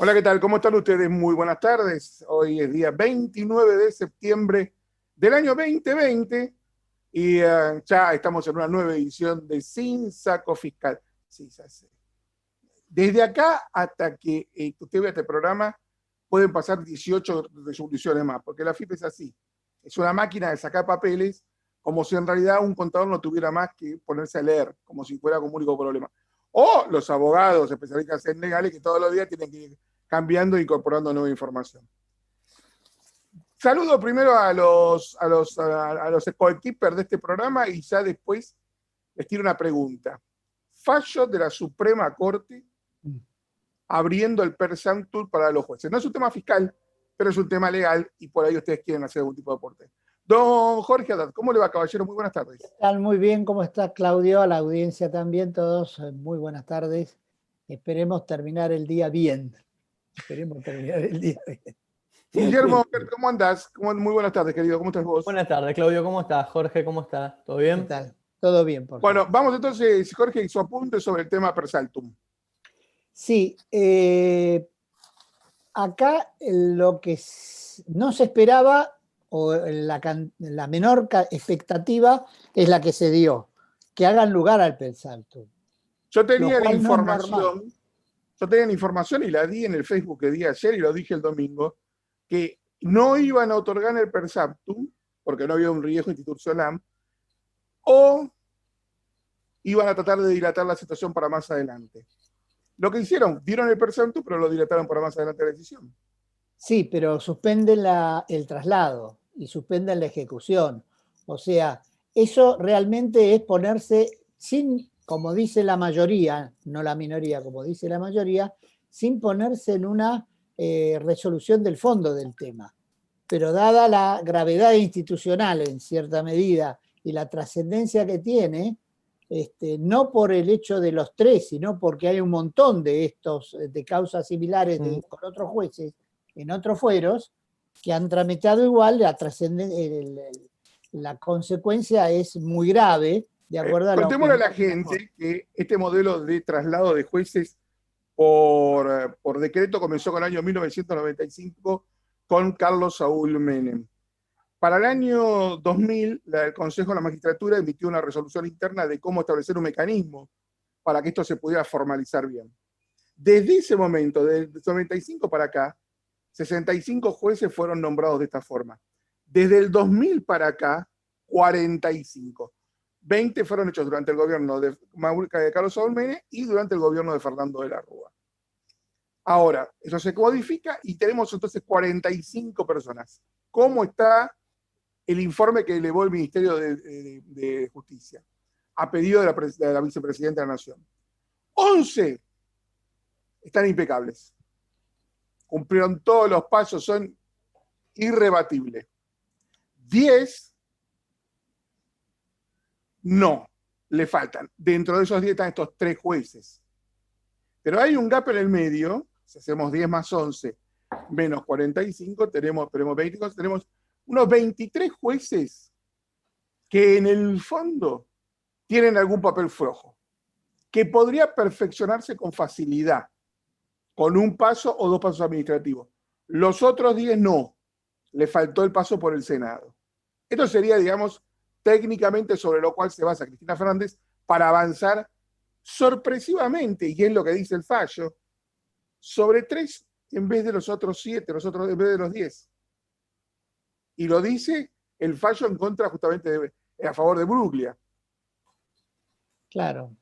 Hola, ¿qué tal? ¿Cómo están ustedes? Muy buenas tardes. Hoy es día 29 de septiembre del año 2020 y ya estamos en una nueva edición de Sin Saco Fiscal. Sí, ya sé. Desde acá hasta que usted vea este programa pueden pasar 18 resoluciones más, porque la FIP es así. Es una máquina de sacar papeles como si en realidad un contador no tuviera más que ponerse a leer, como si fuera como único problema. O los abogados especialistas en legales que todos los días tienen que ir cambiando e incorporando nueva información. Saludo primero a los coequippers de este programa y ya después les tiro una pregunta. Fallo de la Suprema Corte abriendo el per sanctum para los jueces. No es un tema fiscal, pero es un tema legal y por ahí ustedes quieren hacer algún tipo de aporte. Don Jorge Haddad, ¿cómo le va, caballero? Muy buenas tardes. Están muy bien, ¿cómo está Claudio? A la audiencia también, todos, muy buenas tardes. Esperemos terminar el día bien. Esperemos terminar el día bien. Guillermo, ¿cómo andás? Muy buenas tardes, querido. ¿Cómo estás vos? Buenas tardes, Claudio. ¿Cómo estás? Jorge, ¿cómo estás? ¿Todo bien? ¿Qué tal? Todo bien, por Bueno, favor. vamos entonces, Jorge, su apunte sobre el tema per saltum. Sí, acá lo que no se esperaba, o la menor expectativa, es la que se dio, que hagan lugar al per saltum. Yo tenía Lo la cual no es normal. información, yo tenía la información y la di en el Facebook que di ayer y lo dije el domingo, que no iban a otorgar el per sanctum, porque no había un riesgo institucional, o iban a tratar de dilatar la situación para más adelante. Lo que hicieron, dieron el per sanctum, pero lo dilataron para más adelante la decisión. Sí, pero suspenden el traslado y suspenden la ejecución. O sea, eso realmente es ponerse sin, como dice la mayoría, no la minoría, como dice la mayoría, sin ponerse en una resolución del fondo del tema. Pero dada la gravedad institucional en cierta medida y la trascendencia que tiene, no por el hecho de los tres, sino porque hay un montón de causas similares con otros jueces en otros fueros que han tramitado igual, la consecuencia es muy grave, de acuerdo a la Contémosle a opinión. la gente que este modelo de traslado de jueces por decreto comenzó con el año 1995 con Carlos Saúl Menem. Para el año 2000, el Consejo de la Magistratura emitió una resolución interna de cómo establecer un mecanismo para que esto se pudiera formalizar bien. Desde ese momento, desde el 95 para acá, 65 jueces fueron nombrados de esta forma. Desde el 2000 para acá, 45. 20 fueron hechos durante el gobierno de Carlos Saúl Menem y durante el gobierno de Fernando de la Rúa. Ahora, eso se codifica y tenemos entonces 45 personas. ¿Cómo está el informe que elevó el Ministerio de Justicia a pedido de la vicepresidenta de la Nación? 11 están impecables. Cumplieron todos los pasos, son irrebatibles. 10 no, le faltan. Dentro de esos 10 están estos 3 jueces. Pero hay un gap en el medio, si hacemos 10 más 11 menos 45, tenemos 25, tenemos unos 23 jueces que en el fondo tienen algún papel flojo, que podría perfeccionarse con facilidad, con un paso o 2 pasos administrativos. Los otros 10 no, le faltó el paso por el Senado. Esto sería, digamos, técnicamente sobre lo cual se basa Cristina Fernández para avanzar sorpresivamente, y es lo que dice el fallo, sobre 3 en vez de los otros 7, los otros en vez de los 10. Y lo dice el fallo en contra justamente a favor de Bruglia. Claro,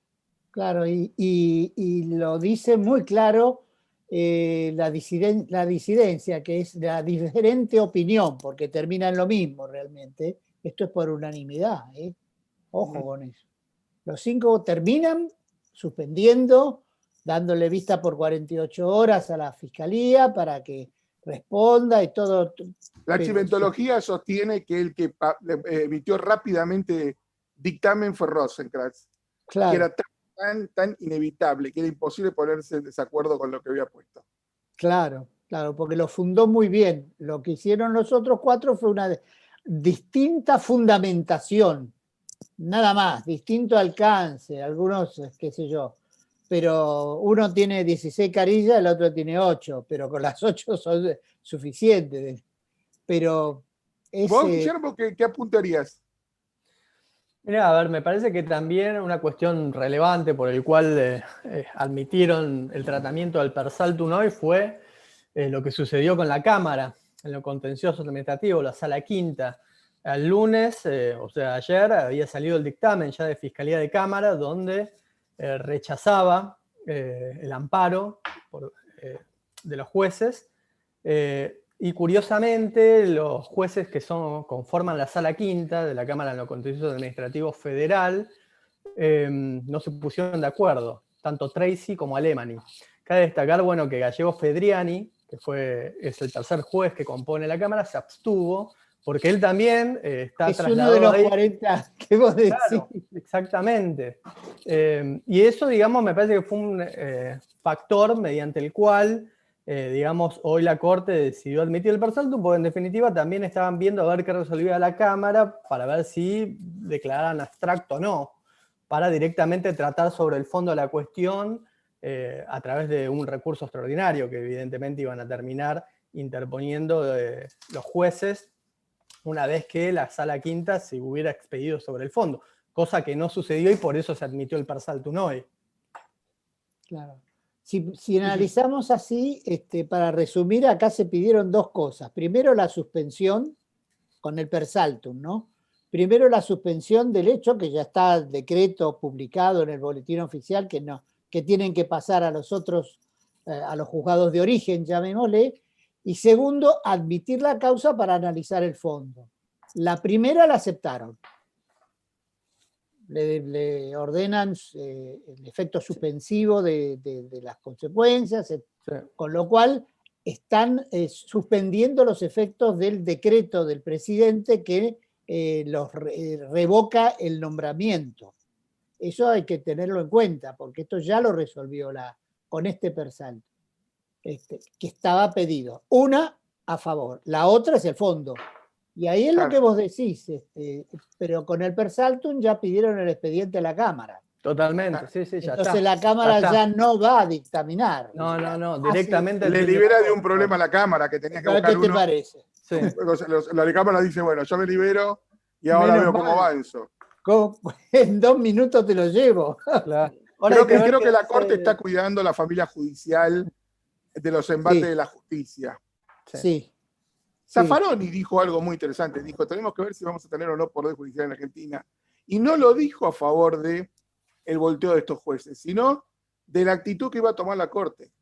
claro, y lo dice muy claro la disidencia, que es la diferente opinión, porque termina en lo mismo realmente. Esto es por unanimidad, ¿eh? Ojo con eso. Los 5 terminan suspendiendo, dándole vista por 48 horas a la fiscalía para que responda y todo. La chimentología sostiene que el que emitió rápidamente dictamen fue Rosenkrantz, claro, que era tan inevitable, que era imposible ponerse en desacuerdo con lo que había puesto. Claro, claro, porque lo fundó muy bien. Lo que hicieron los otros 4 fue una distinta fundamentación, nada más, distinto alcance, algunos, qué sé yo, pero uno tiene 16 carillas, el otro tiene 8, pero con las 8 son suficientes. Pero ¿Vos, Guillermo, qué apuntarías? Mira, a ver, me parece que también una cuestión relevante por el cual admitieron el tratamiento del per saltum hoy fue lo que sucedió con la Cámara, en lo contencioso administrativo, la Sala Quinta. El lunes, o sea, ayer, había salido el dictamen ya de Fiscalía de Cámara, donde rechazaba el amparo de los jueces. Y curiosamente, los jueces que conforman la Sala Quinta de la Cámara de lo Contencioso Administrativo Federal no se pusieron de acuerdo, tanto Tracy como Alemany. Cabe destacar, bueno, que Gallego Fedriani, que es el tercer juez que compone la Cámara, se abstuvo, porque él también está trasladado. Es uno de los 40 que vos decís. Claro, exactamente. Y eso, digamos, me parece que fue un factor mediante el cual digamos, hoy la Corte decidió admitir el per saltum, porque en definitiva también estaban viendo a ver qué resolvía la Cámara para ver si declararan abstracto o no, para directamente tratar sobre el fondo de la cuestión a través de un recurso extraordinario que evidentemente iban a terminar interponiendo los jueces una vez que la Sala Quinta se hubiera expedido sobre el fondo, cosa que no sucedió y por eso se admitió el per saltum hoy. Claro. Si analizamos así, para resumir, acá se pidieron dos cosas. Primero, la suspensión con el per saltum, ¿no? Primero, la suspensión del hecho, que ya está el decreto publicado en el boletín oficial, que tienen que pasar a los otros, a los juzgados de origen, llamémosle. Y segundo, admitir la causa para analizar el fondo. La primera la aceptaron. Le ordenan el efecto suspensivo de las consecuencias, sí. Con lo cual están suspendiendo los efectos del decreto del presidente que revoca el nombramiento. Eso hay que tenerlo en cuenta, porque esto ya lo resolvió con este per saltum, que estaba pedido. Una a favor, la otra es el fondo. Y ahí es lo que vos decís, pero con el per saltum ya pidieron el expediente a la Cámara. Totalmente, sí, ya Entonces está. La Cámara ya no va a dictaminar. No, directamente. Le libera de un problema a la Cámara, que tenías que buscar uno. ¿Qué te parece? Sí. La Cámara dice, bueno, yo me libero y ahora veo cómo avanzo. En 2 minutos te lo llevo. Claro. Creo que la Corte está cuidando la familia judicial de los embates de la justicia. Sí. Zaffaroni dijo algo muy interesante, dijo, tenemos que ver si vamos a tener o no poder judicial en Argentina. Y no lo dijo a favor de el volteo de estos jueces, sino de la actitud que iba a tomar la Corte.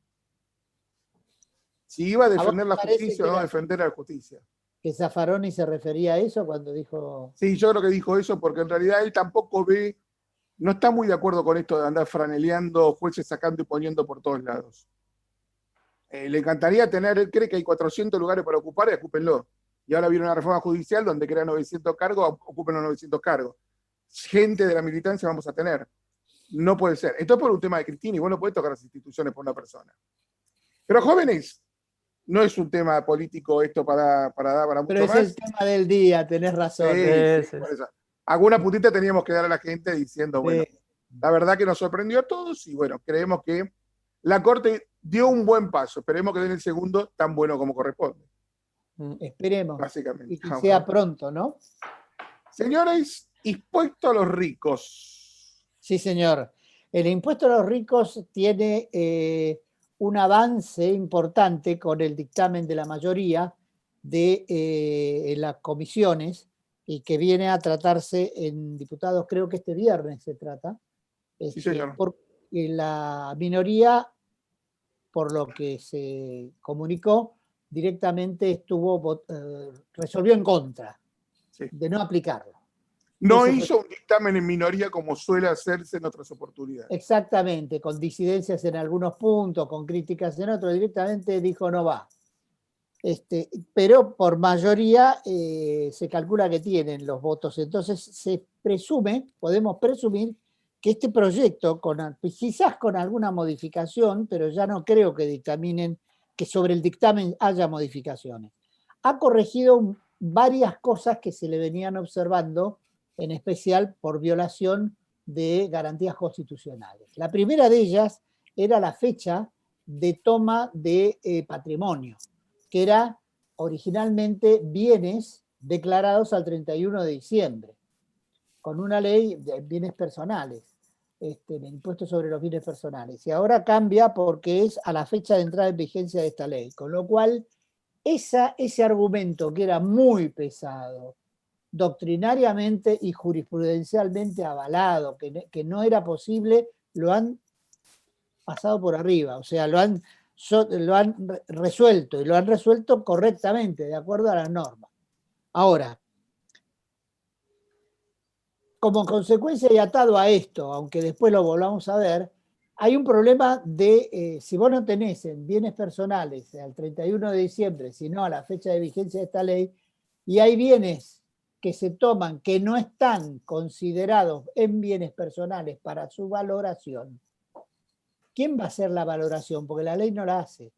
Si iba a defender la justicia o no defender a la justicia. ¿Que Zaffaroni se refería a eso cuando dijo...? Sí, yo creo que dijo eso porque en realidad él tampoco no está muy de acuerdo con esto de andar franeleando jueces sacando y poniendo por todos lados. Le encantaría él cree que hay 400 lugares para ocupar y ocúpenlo. Y ahora viene una reforma judicial donde crean 900 cargos, ocupen los 900 cargos. Gente de la militancia vamos a tener. No puede ser. Esto es por un tema de Cristina y vos no podés tocar las instituciones por una persona. Pero jóvenes, no es un tema político esto para mucho más. Pero es el tema del día, tenés razón. Sí. Por eso. Alguna putita teníamos que dar a la gente diciendo, bueno, la verdad que nos sorprendió a todos y bueno, creemos que la Corte dio un buen paso. Esperemos que den el segundo tan bueno como corresponde. Esperemos. Básicamente. Y que sea pronto, ¿no? Señores, impuesto a los ricos. Sí, señor. El impuesto a los ricos tiene un avance importante con el dictamen de la mayoría de las comisiones y que viene a tratarse en diputados, creo que este viernes se trata. Sí, señor. Porque la minoría, por lo que se comunicó, directamente resolvió en contra de no aplicarlo. No hizo un dictamen en minoría como suele hacerse en otras oportunidades. Exactamente, con disidencias en algunos puntos, con críticas en otros, directamente dijo no va. Pero por mayoría se calcula que tienen los votos. Entonces podemos presumir que este proyecto, quizás con alguna modificación, pero ya no creo que dictaminen, que sobre el dictamen haya modificaciones, ha corregido varias cosas que se le venían observando, en especial por violación de garantías constitucionales. La primera de ellas era la fecha de toma de patrimonio, que era originalmente bienes declarados al 31 de diciembre, con una ley de bienes personales, el impuesto sobre los bienes personales. Y ahora cambia porque es a la fecha de entrada en vigencia de esta ley, con lo cual ese argumento que era muy pesado, doctrinariamente y jurisprudencialmente avalado, que no era posible, lo han pasado por arriba, o sea, lo han resuelto, y lo han resuelto correctamente, de acuerdo a las normas. Ahora, como consecuencia y atado a esto, aunque después lo volvamos a ver, hay un problema de, si vos no tenés en bienes personales al 31 de diciembre, sino a la fecha de vigencia de esta ley, y hay bienes que se toman que no están considerados en bienes personales para su valoración, ¿quién va a hacer la valoración? Porque la ley no la hace.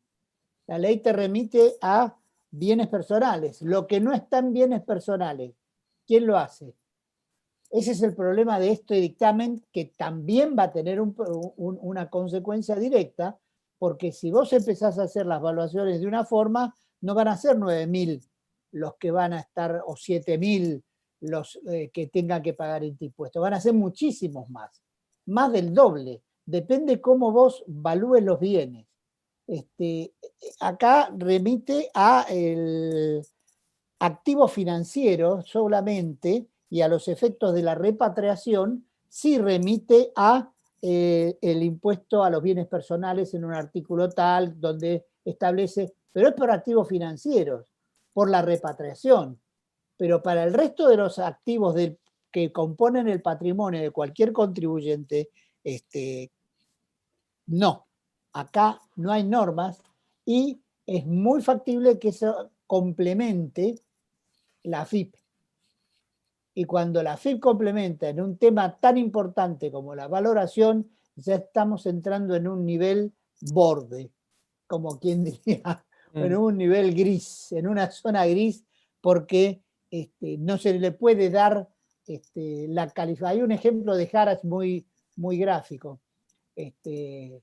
La ley te remite a bienes personales. Lo que no está en bienes personales, ¿quién lo hace? Ese es el problema de este dictamen, que también va a tener una consecuencia directa, porque si vos empezás a hacer las evaluaciones de una forma, no van a ser 9.000 los que van a estar, o 7.000 los que tengan que pagar este impuesto. Van a ser muchísimos más del doble. Depende cómo vos valúes los bienes. Acá remite a el activo financiero solamente, y a los efectos de la repatriación, sí remite a el impuesto a los bienes personales en un artículo tal, donde establece, pero es por activos financieros, por la repatriación. Pero para el resto de los activos que componen el patrimonio de cualquier contribuyente, no. Acá no hay normas y es muy factible que eso complemente la AFIP. Y cuando la AFIP complementa en un tema tan importante como la valoración, ya estamos entrando en un nivel borde, como quien diría, en un nivel gris, en una zona gris, porque no se le puede dar la calificación. Hay un ejemplo de Harris muy, muy gráfico. El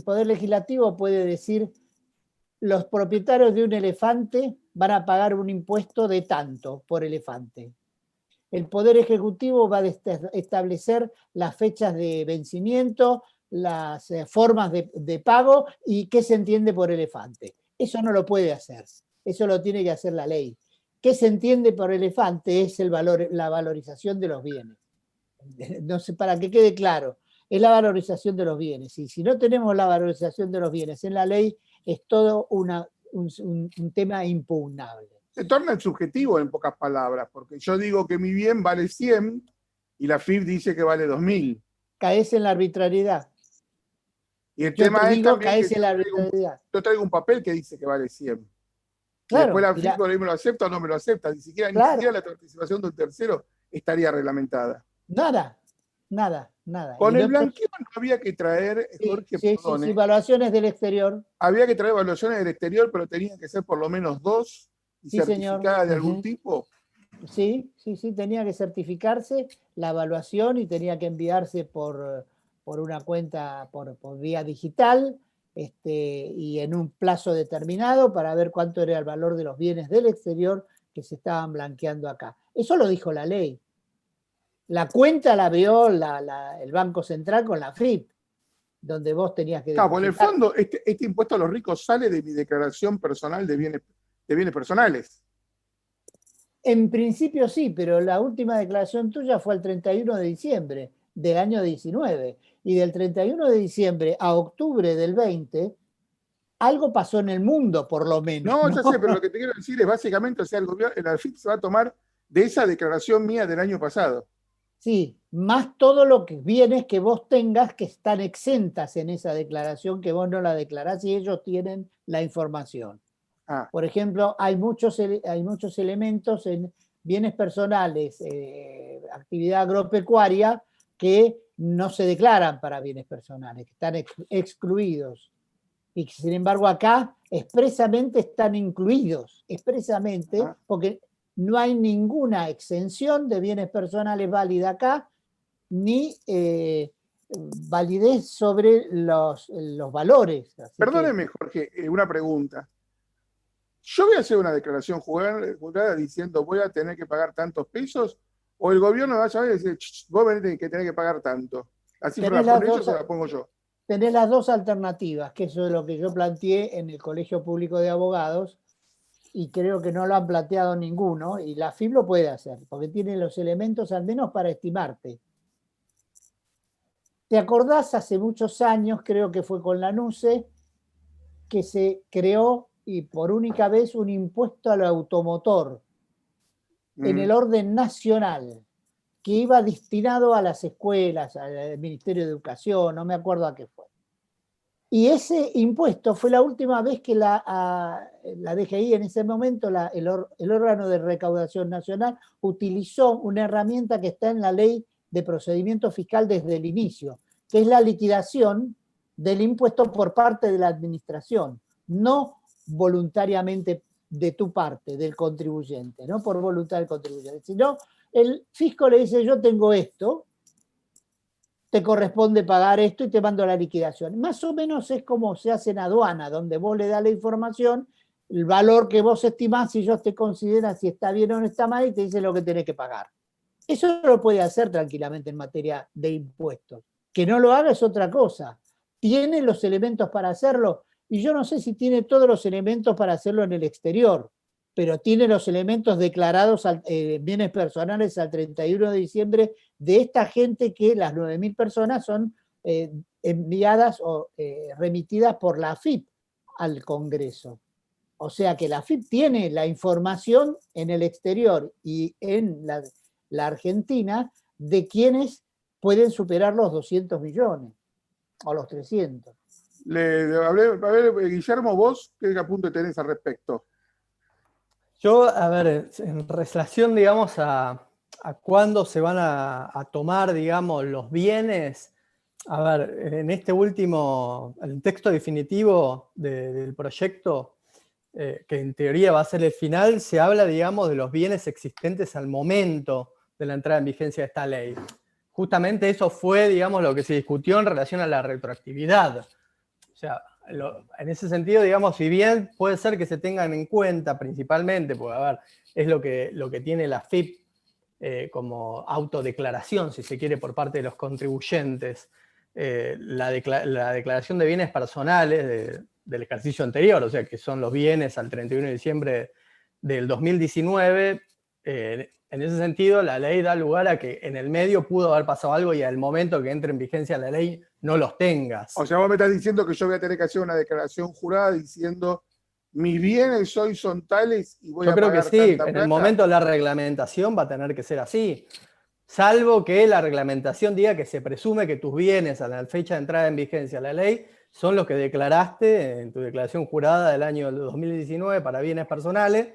Poder Legislativo puede decir: los propietarios de un elefante van a pagar un impuesto de tanto por elefante. El Poder Ejecutivo va a establecer las fechas de vencimiento, las formas de pago y qué se entiende por elefante. Eso no lo puede hacer, eso lo tiene que hacer la ley. ¿Qué se entiende por elefante? Es la valorización de los bienes. No sé, para que quede claro, es la valorización de los bienes. Y si no tenemos la valorización de los bienes en la ley, es todo un tema impugnable. Se torna subjetivo, en pocas palabras, porque yo digo que mi bien vale 100 y la AFIP dice que vale 2.000. Caes en la arbitrariedad. Y el tema es también caes en la arbitrariedad. Yo traigo un papel que dice que vale 100. Claro, después la AFIP por ahí me lo acepta o no me lo acepta. Ni siquiera la participación de un tercero estaría reglamentada. Nada. Con el blanqueo no había que traer, Jorge, sí, evaluaciones del exterior. Había que traer evaluaciones del exterior, pero tenían que ser por lo menos 2 y certificadas de algún tipo. Sí, tenía que certificarse la evaluación y tenía que enviarse por una cuenta, por vía digital, y en un plazo determinado para ver cuánto era el valor de los bienes del exterior que se estaban blanqueando acá. Eso lo dijo la ley. La cuenta la abrió el Banco Central con la AFIP, donde vos tenías que... Claro, en el fondo, este impuesto a los ricos sale de mi declaración personal de bienes personales. En principio sí, pero la última declaración tuya fue el 31 de diciembre del año 19. Y del 31 de diciembre a octubre del 20, algo pasó en el mundo, por lo menos. No, ya sé, pero lo que te quiero decir es básicamente, o sea, el AFIP se va a tomar de esa declaración mía del año pasado. Sí, más todos los bienes que vos tengas que están exentas en esa declaración, que vos no la declarás y ellos tienen la información. Por ejemplo, hay muchos elementos en bienes personales, actividad agropecuaria, que no se declaran para bienes personales, que están excluidos. Y que, sin embargo, acá expresamente están incluidos, porque no hay ninguna exención de bienes personales válida acá, ni validez sobre los valores. Así Perdóneme, Jorge, una pregunta. ¿Yo voy a hacer una declaración jurada diciendo voy a tener que pagar tantos pesos? ¿O el gobierno va a saber y decir, vos tenés que pagar tanto? ¿La cifra la ponen ellos o la pongo yo? Tenés las dos alternativas, que eso es lo que yo planteé en el Colegio Público de Abogados, y creo que no lo han planteado ninguno, y la AFIP lo puede hacer, porque tiene los elementos al menos para estimarte. ¿Te acordás hace muchos años, creo que fue con la NUCE, que se creó, y por única vez, un impuesto al automotor en el orden nacional, que iba destinado a las escuelas, al Ministerio de Educación, no me acuerdo a qué fue? Y ese impuesto fue la última vez que la DGI, en ese momento, el órgano de recaudación nacional, utilizó una herramienta que está en la ley de procedimiento fiscal desde el inicio, que es la liquidación del impuesto por parte de la administración, no voluntariamente de tu parte, del contribuyente, no por voluntad del contribuyente, sino el fisco le dice, yo tengo esto, te corresponde pagar esto y te mando la liquidación. Más o menos es como se hace en aduana, donde vos le das la información, el valor que vos estimás, si ellos te consideran si está bien o no está mal, y te dicen lo que tenés que pagar. Eso lo puede hacer tranquilamente en materia de impuestos. Que no lo haga es otra cosa. Tiene los elementos para hacerlo, y yo no sé si tiene todos los elementos para hacerlo en el exterior, pero tiene los elementos declarados, bienes personales al 31 de diciembre de esta gente, que las 9.000 personas son enviadas o remitidas por la AFIP al Congreso. O sea que la AFIP tiene la información en el exterior y en la Argentina de quienes pueden superar los 200 millones o los 300. A ver, Guillermo, vos, ¿qué apunte tenés al respecto? Yo, a ver, en relación, digamos, a cuándo se van a tomar, digamos, los bienes, a ver, en este último, el texto definitivo del proyecto, que en teoría va a ser el final, se habla, digamos, de los bienes existentes al momento de la entrada en vigencia de esta ley. Justamente eso fue, digamos, lo que se discutió en relación a la retroactividad. O sea, en ese sentido, digamos, si bien puede ser que se tengan en cuenta principalmente, porque, a ver, es lo que tiene la AFIP como autodeclaración, si se quiere, por parte de los contribuyentes, la declaración de bienes personales del ejercicio anterior, o sea, que son los bienes al 31 de diciembre del 2019, en ese sentido, la ley da lugar a que en el medio pudo haber pasado algo y al momento que entre en vigencia la ley no los tengas. O sea, vos me estás diciendo que yo voy a tener que hacer una declaración jurada diciendo mis bienes hoy son tales y voy a pagar tanta plata. Yo creo que sí, en el momento de la reglamentación va a tener que ser así. Salvo que la reglamentación diga que se presume que tus bienes a la fecha de entrada en vigencia de la ley son los que declaraste en tu declaración jurada del año 2019 para bienes personales,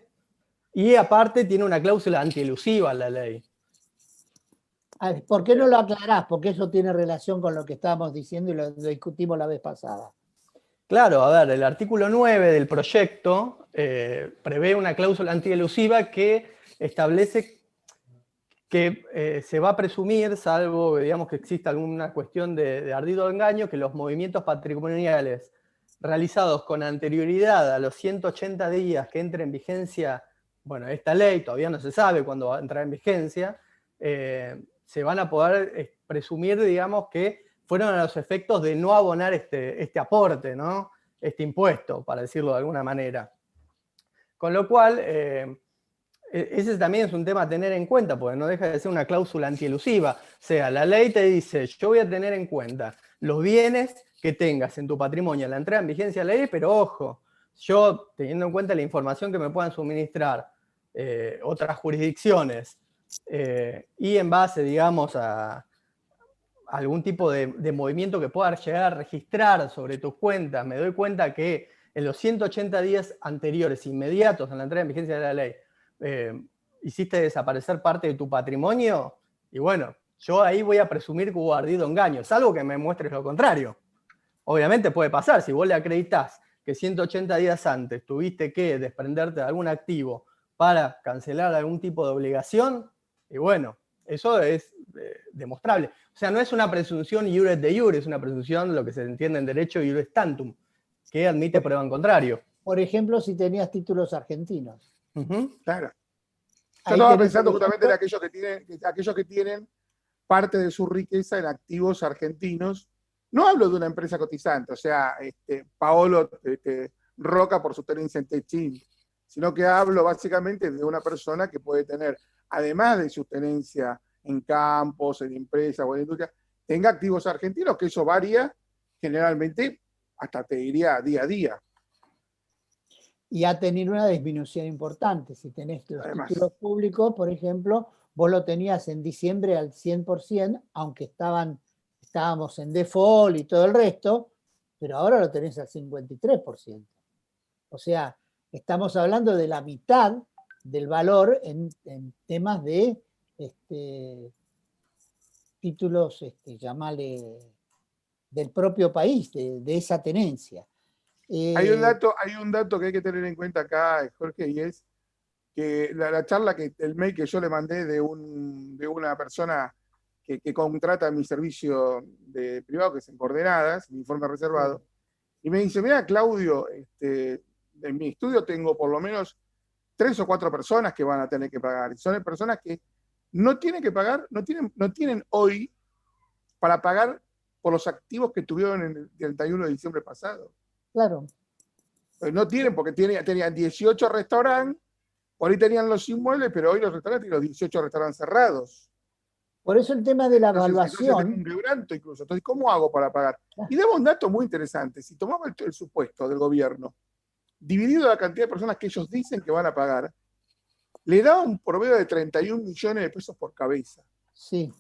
y aparte tiene una cláusula antielusiva en la ley. ¿Por qué no lo aclarás? Porque eso tiene relación con lo que estábamos diciendo y lo discutimos la vez pasada. Claro, a ver, el artículo 9 del proyecto prevé una cláusula antielusiva que establece que se va a presumir, salvo, digamos, que exista alguna cuestión de ardido engaño, que los movimientos patrimoniales realizados con anterioridad a los 180 días que entre en vigencia, bueno, esta ley, todavía no se sabe cuándo va a entrar en vigencia, se van a poder presumir, digamos, que fueron a los efectos de no abonar este aporte, ¿no? Este impuesto, para decirlo de alguna manera. Con lo cual, ese también es un tema a tener en cuenta, porque no deja de ser una cláusula antielusiva. O sea, la ley te dice, yo voy a tener en cuenta los bienes que tengas en tu patrimonio a la entrada en vigencia de la ley, pero ojo, yo, teniendo en cuenta la información que me puedan suministrar otras jurisdicciones, y en base, digamos, a algún tipo de movimiento que pueda llegar a registrar sobre tus cuentas, me doy cuenta que en los 180 días anteriores, inmediatos a la entrada en vigencia de la ley, hiciste desaparecer parte de tu patrimonio, y bueno, yo ahí voy a presumir que hubo ardido engaño, salvo que me muestres lo contrario. Obviamente puede pasar, si vos le acreditás que 180 días antes tuviste que desprenderte de algún activo para cancelar algún tipo de obligación, y bueno, Eso es demostrable. O sea, no es una presunción iure de iure, es una presunción, lo que se entiende en derecho, iure tantum, que admite prueba en contrario. Por ejemplo, si tenías títulos argentinos. Claro. Yo Ahí estaba tenés, pensando por justamente en ejemplo, aquellos que tienen parte de su riqueza en activos argentinos. No hablo de una empresa cotizante, o sea, Paolo Roca por su tenencia en Techin, sino que hablo básicamente de una persona que puede tener, además de su tenencia en campos, en empresas o en industria, tenga activos argentinos, que eso varía generalmente, hasta te diría día a día. y ha tenido una disminución importante. Si tenés los Además, títulos públicos, por ejemplo, vos lo tenías en diciembre al 100%, aunque estábamos en default y todo el resto, pero ahora lo tenés al 53%. O sea, estamos hablando de la mitad del valor en temas de títulos, llamale, del propio país, de esa tenencia. hay un dato que hay que tener en cuenta acá, Jorge, y es que la charla, el mail que yo le mandé de una persona que contrata mi servicio de privado, que es en coordenadas, mi informe reservado, y me dice, mira, Claudio, en mi estudio tengo por lo menos 3 o 4 personas que van a tener que pagar. Y son personas que no tienen que pagar, no tienen hoy para pagar por los activos que tuvieron en el 31 de diciembre pasado. Claro. No tienen, porque tenían 18 restaurantes, por ahí tenían los inmuebles, pero hoy los restaurantes tienen los 18 restaurantes cerrados. Por eso el tema de la Entonces tengo evaluación. un quebranto incluso. Entonces, ¿cómo hago para pagar? Y damos un dato muy interesante. Si tomamos el supuesto del gobierno, dividido la cantidad de personas que ellos dicen que van a pagar, le da un promedio de 31 millones de pesos por cabeza. Sí.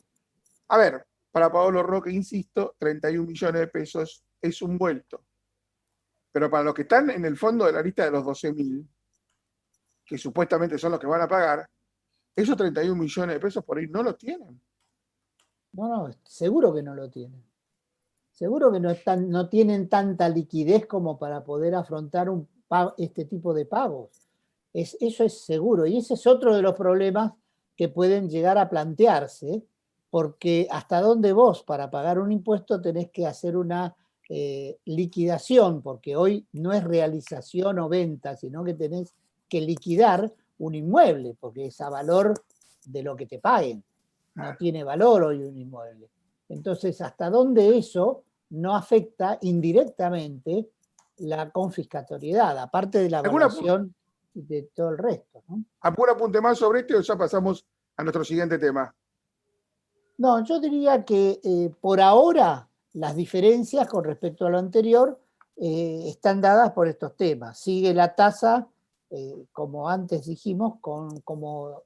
A ver, para Paolo Roca, insisto, 31 millones de pesos es un vuelto. Pero para los que están en el fondo de la lista de los 12.000, que supuestamente son los que van a pagar, esos 31 millones de pesos por ahí no los tienen. No, seguro que no lo tienen. Seguro que no tienen tanta liquidez como para poder afrontar este tipo de pagos. Eso es seguro. Y ese es otro de los problemas que pueden llegar a plantearse, porque hasta dónde vos para pagar un impuesto tenés que hacer una liquidación, porque hoy no es realización o venta, sino que tenés que liquidar un inmueble, porque es a valor de lo que te paguen. No tiene valor hoy un inmueble. Entonces, ¿hasta dónde eso no afecta indirectamente la confiscatoriedad, aparte de la evaluación y de todo el resto, ¿no? ¿Algún apunte más sobre esto o ya pasamos a nuestro siguiente tema? No, yo diría que por ahora las diferencias con respecto a lo anterior están dadas por estos temas. Sigue la tasa, como antes dijimos, como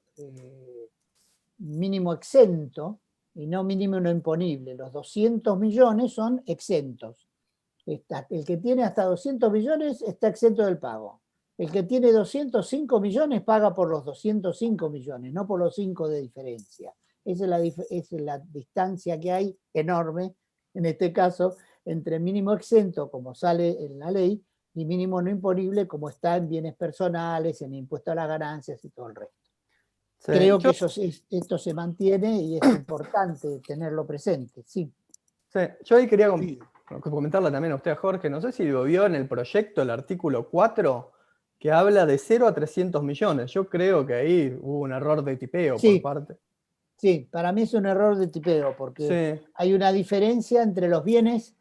mínimo exento y no mínimo no imponible. Los 200 millones son exentos. El que tiene hasta 200 millones está exento del pago. El que tiene 205 millones paga por los 205 millones, no por los 5 de diferencia. Esa es la distancia que hay enorme, en este caso, entre mínimo exento, como sale en la ley, y mínimo no imponible, como está en bienes personales, en impuesto a las ganancias y todo el resto. Sí, creo que esto se mantiene y es importante tenerlo presente, sí. Sí, yo ahí quería comentarle también a usted, Jorge, no sé si lo vio en el proyecto, el artículo 4, que habla de 0 a 300 millones. Yo creo que ahí hubo un error de tipeo por parte. Sí, para mí es un error de tipeo, porque hay una diferencia entre los bienes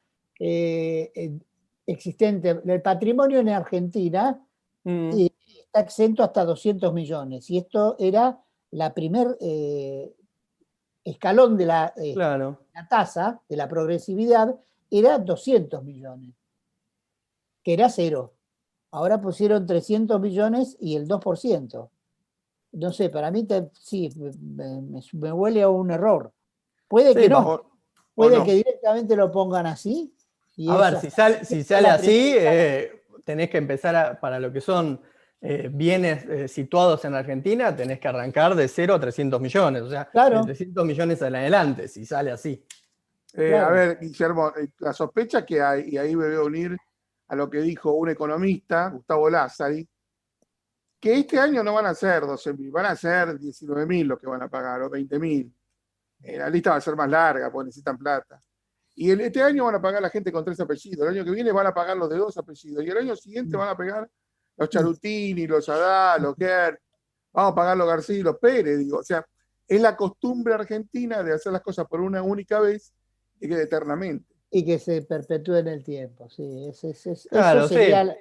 existentes. El patrimonio en Argentina está exento hasta 200 millones, y esto era la primer escalón de la tasa, de la progresividad, era 200 millones, que era cero. Ahora pusieron 300 millones y el 2%. No sé, para mí sí, me huele a un error. Puede que no, puede que directamente lo pongan así. Y a ver, si sale así, tenés que empezar para lo que son bienes situados en Argentina, tenés que arrancar de 0 a 300 millones. O sea, de 300 millones en adelante, si sale así. A ver, Guillermo, la sospecha que hay, y ahí me voy a unir a lo que dijo un economista, Gustavo Lázari, que este año no van a ser 12.000, van a ser 19.000 los que van a pagar, o 20.000. La lista va a ser más larga porque necesitan plata. Y este año van a pagar la gente con 3 apellidos. El año que viene van a pagar los de 2 apellidos. Y el año siguiente van a pagar los Charutini, los Adá, los Kerr. Vamos a pagar los García y los Pérez. Digo. O sea, es la costumbre argentina de hacer las cosas por una única vez y que eternamente. Y que se perpetúe en el tiempo, sí. Claro, eso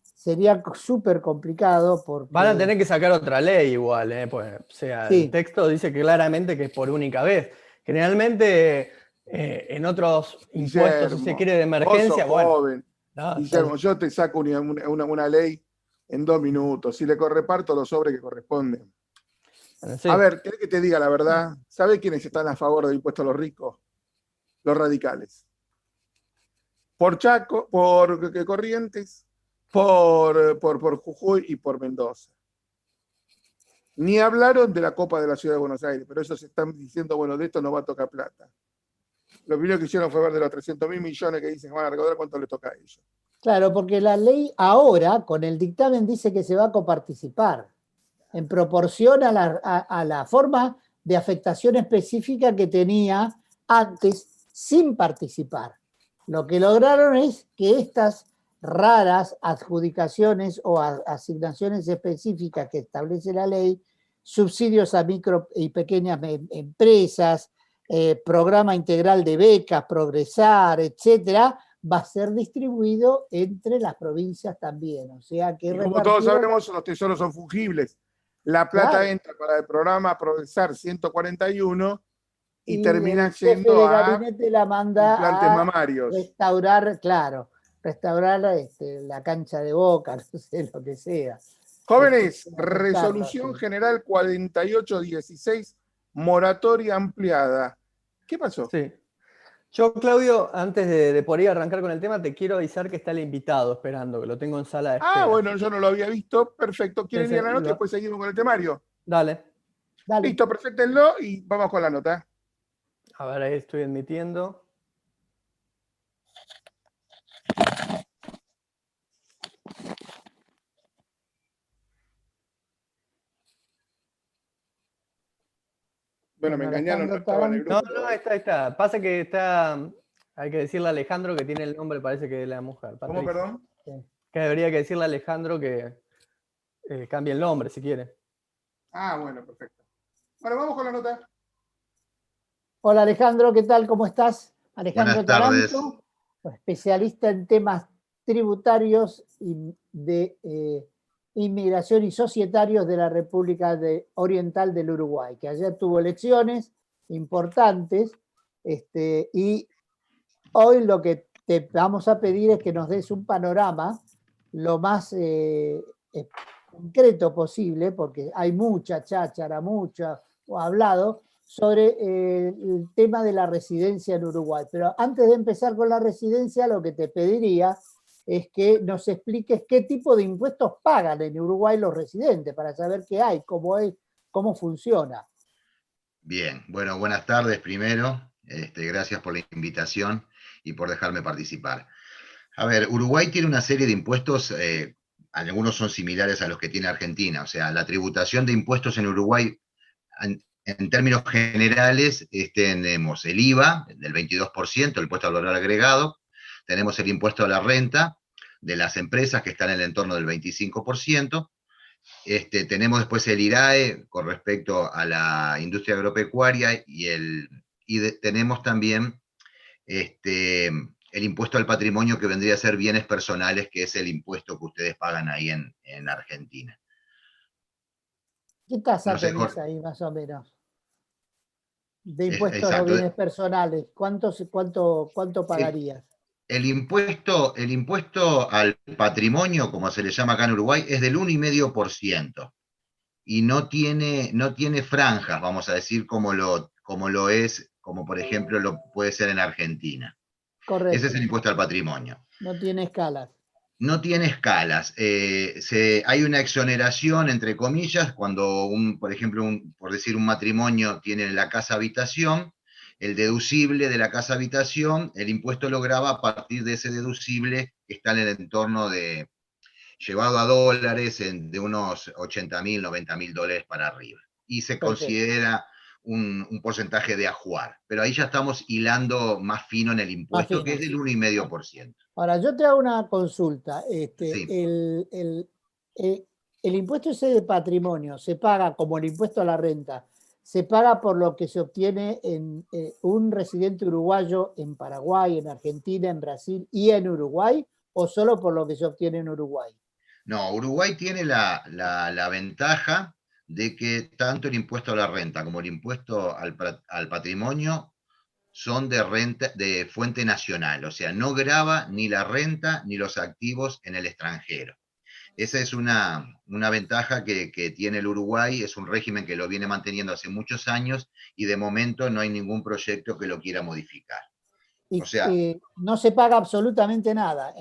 sería súper complicado porque... Van a tener que sacar otra ley igual, pues, o sea, Sí. el texto dice claramente que es por única vez. Generalmente en otros impuestos, si se quiere, de emergencia, vos sos joven. No, Guillermo, yo te saco una ley en 2 minutos. Si le reparto los sobres que corresponden. sí. A ver, ¿querés que te diga la verdad? ¿Sabe quiénes están a favor del impuesto a los ricos? Los radicales. Por Chaco, por Corrientes, por Jujuy y por Mendoza. Ni hablaron de la Copa de la Ciudad de Buenos Aires, pero ellos están diciendo, bueno, de esto no va a tocar plata. Lo primero que hicieron fue ver de los 300.000 millones que dicen que van a recaudar cuánto les toca a ellos. Claro, porque la ley ahora, con el dictamen, dice que se va a coparticipar en proporción a la forma de afectación específica que tenía antes sin participar. Lo que lograron es que estas raras adjudicaciones o asignaciones específicas que establece la ley, subsidios a micro y pequeñas empresas, programa integral de becas, Progresar, etcétera, va a ser distribuido entre las provincias también. O sea que y como todos sabemos, los tesoros son fungibles. La plata entra para el programa Progresar 141 y termina yendo el jefe de gabinete la manda implantes a mamarios. restaurar la cancha de Boca, no sé, lo que sea. Jóvenes, resolución general 4816, moratoria ampliada. ¿Qué pasó? Sí. Yo, Claudio, antes de por ahí arrancar con el tema, te quiero avisar que está el invitado esperando, que lo tengo en sala de espera. Bueno, yo no lo había visto. Perfecto. ¿Quieren ir a la nota y después seguimos con el temario? Dale. Listo, preséntenlo y vamos con la nota. A ver, ahí estoy admitiendo. Bueno, me engañaron, no estaba en el grupo. No, está. Pasa que está, hay que decirle a Alejandro que tiene el nombre, parece que de la mujer. Patricia. ¿Cómo, perdón? Que debería que decirle a Alejandro que cambie el nombre, si quiere. Bueno, perfecto. Bueno, vamos con la nota. Hola Alejandro, ¿qué tal? ¿Cómo estás? Alejandro Buenas tardes. Taranto, especialista en temas tributarios y de inmigración y societarios de la República Oriental del Uruguay, que ayer tuvo elecciones importantes y hoy lo que te vamos a pedir es que nos des un panorama lo más concreto posible, porque hay mucha cháchara, mucho hablado sobre el tema de la residencia en Uruguay. Pero antes de empezar con la residencia, lo que te pediría es que nos expliques qué tipo de impuestos pagan en Uruguay los residentes, para saber qué hay, cómo funciona. Bien, bueno, buenas tardes primero. Gracias por la invitación y por dejarme participar. A ver, Uruguay tiene una serie de impuestos, algunos son similares a los que tiene Argentina. O sea, la tributación de impuestos en Uruguay, en términos generales, tenemos el IVA del 22%, el impuesto al valor agregado, tenemos el impuesto a la renta de las empresas que están en el entorno del 25%, tenemos después el IRAE con respecto a la industria agropecuaria tenemos también el impuesto al patrimonio, que vendría a ser bienes personales, que es el impuesto que ustedes pagan ahí en Argentina. ¿Qué tasa tenés ahí más o menos de impuestos a exacto. Bienes personales? ¿Cuánto pagarías? El impuesto al patrimonio, como se le llama acá en Uruguay, es del 1,5%. Y no tiene franjas, vamos a decir, como lo es, como por ejemplo lo puede ser en Argentina. Correcto. Ese es el impuesto al patrimonio. No tiene escalas. No tiene escalas. Hay una exoneración, entre comillas, cuando, por ejemplo, por decir un matrimonio tiene la casa habitación, el deducible de la casa habitación, el impuesto lo grava a partir de ese deducible que está en el entorno de, llevado a dólares, de unos $80.000, $90.000 para arriba. Y se considera un porcentaje de ajuar, pero ahí ya estamos hilando más fino en el impuesto, que es del 1,5%. Ahora, yo te hago una consulta. Sí. El impuesto ese de patrimonio se paga como el impuesto a la renta, se paga por lo que se obtiene en un residente uruguayo en Paraguay, en Argentina, en Brasil y en Uruguay, o solo por lo que se obtiene en Uruguay. No, Uruguay tiene la ventaja de que tanto el impuesto a la renta como el impuesto al patrimonio son de fuente nacional, o sea, no grava ni la renta ni los activos en el extranjero. Esa es una ventaja que tiene el Uruguay, es un régimen que lo viene manteniendo hace muchos años y de momento no hay ningún proyecto que lo quiera modificar. Y O sea, no se paga absolutamente nada,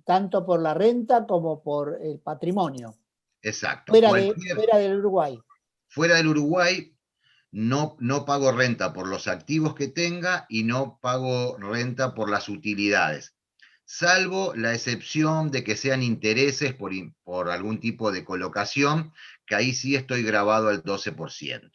tanto por la renta como por el patrimonio, exacto. fuera del Uruguay. Fuera del Uruguay no pago renta por los activos que tenga y no pago renta por las utilidades, salvo la excepción de que sean intereses por algún tipo de colocación, que ahí sí estoy grabado al 12%.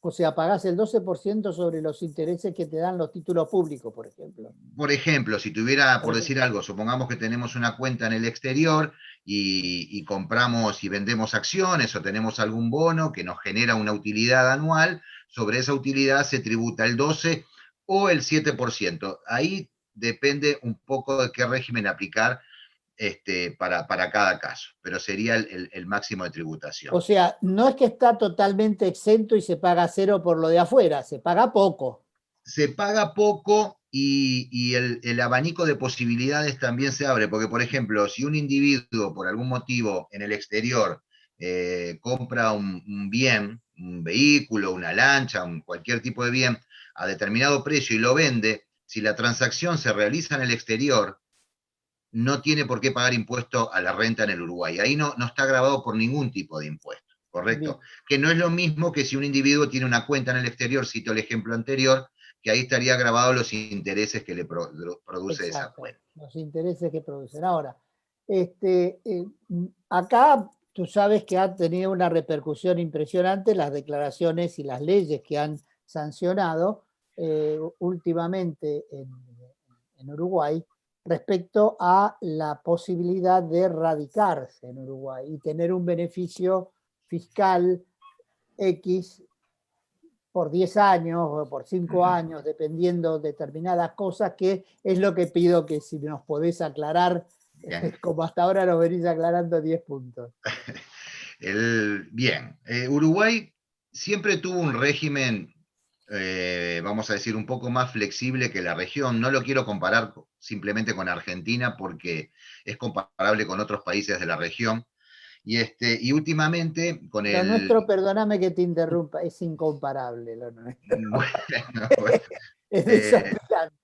O sea, pagás el 12% sobre los intereses que te dan los títulos públicos, por ejemplo. Por ejemplo, si tuviera, por decir algo, supongamos que tenemos una cuenta en el exterior y compramos y vendemos acciones o tenemos algún bono que nos genera una utilidad anual, sobre esa utilidad se tributa el 12 o el 7%. Ahí depende un poco de qué régimen aplicar para cada caso, pero sería el máximo de tributación. O sea, no es que está totalmente exento y se paga cero por lo de afuera, se paga poco. Se paga poco y el abanico de posibilidades también se abre, porque por ejemplo, si un individuo por algún motivo en el exterior compra un bien, un vehículo, una lancha, cualquier tipo de bien a determinado precio y lo vende, si la transacción se realiza en el exterior, no tiene por qué pagar impuesto a la renta en el Uruguay. Ahí no está grabado por ningún tipo de impuesto, ¿correcto? Bien. Que no es lo mismo que si un individuo tiene una cuenta en el exterior, cito el ejemplo anterior, que ahí estaría grabado los intereses que le produce esa cuenta. Los intereses que producen. Ahora, acá tú sabes que ha tenido una repercusión impresionante las declaraciones y las leyes que han sancionado últimamente en Uruguay respecto a la posibilidad de radicarse en Uruguay y tener un beneficio fiscal X por 10 años o por 5 años, dependiendo de determinadas cosas, que es lo que pido que si nos podés aclarar, como hasta ahora nos venís aclarando 10 puntos. Bien, Uruguay siempre tuvo un régimen, vamos a decir, un poco más flexible que la región. No lo quiero comparar simplemente con Argentina porque es comparable con otros países de la región. Y últimamente con lo nuestro, perdóname que te interrumpa, es incomparable lo nuestro. Bueno, es desesperante.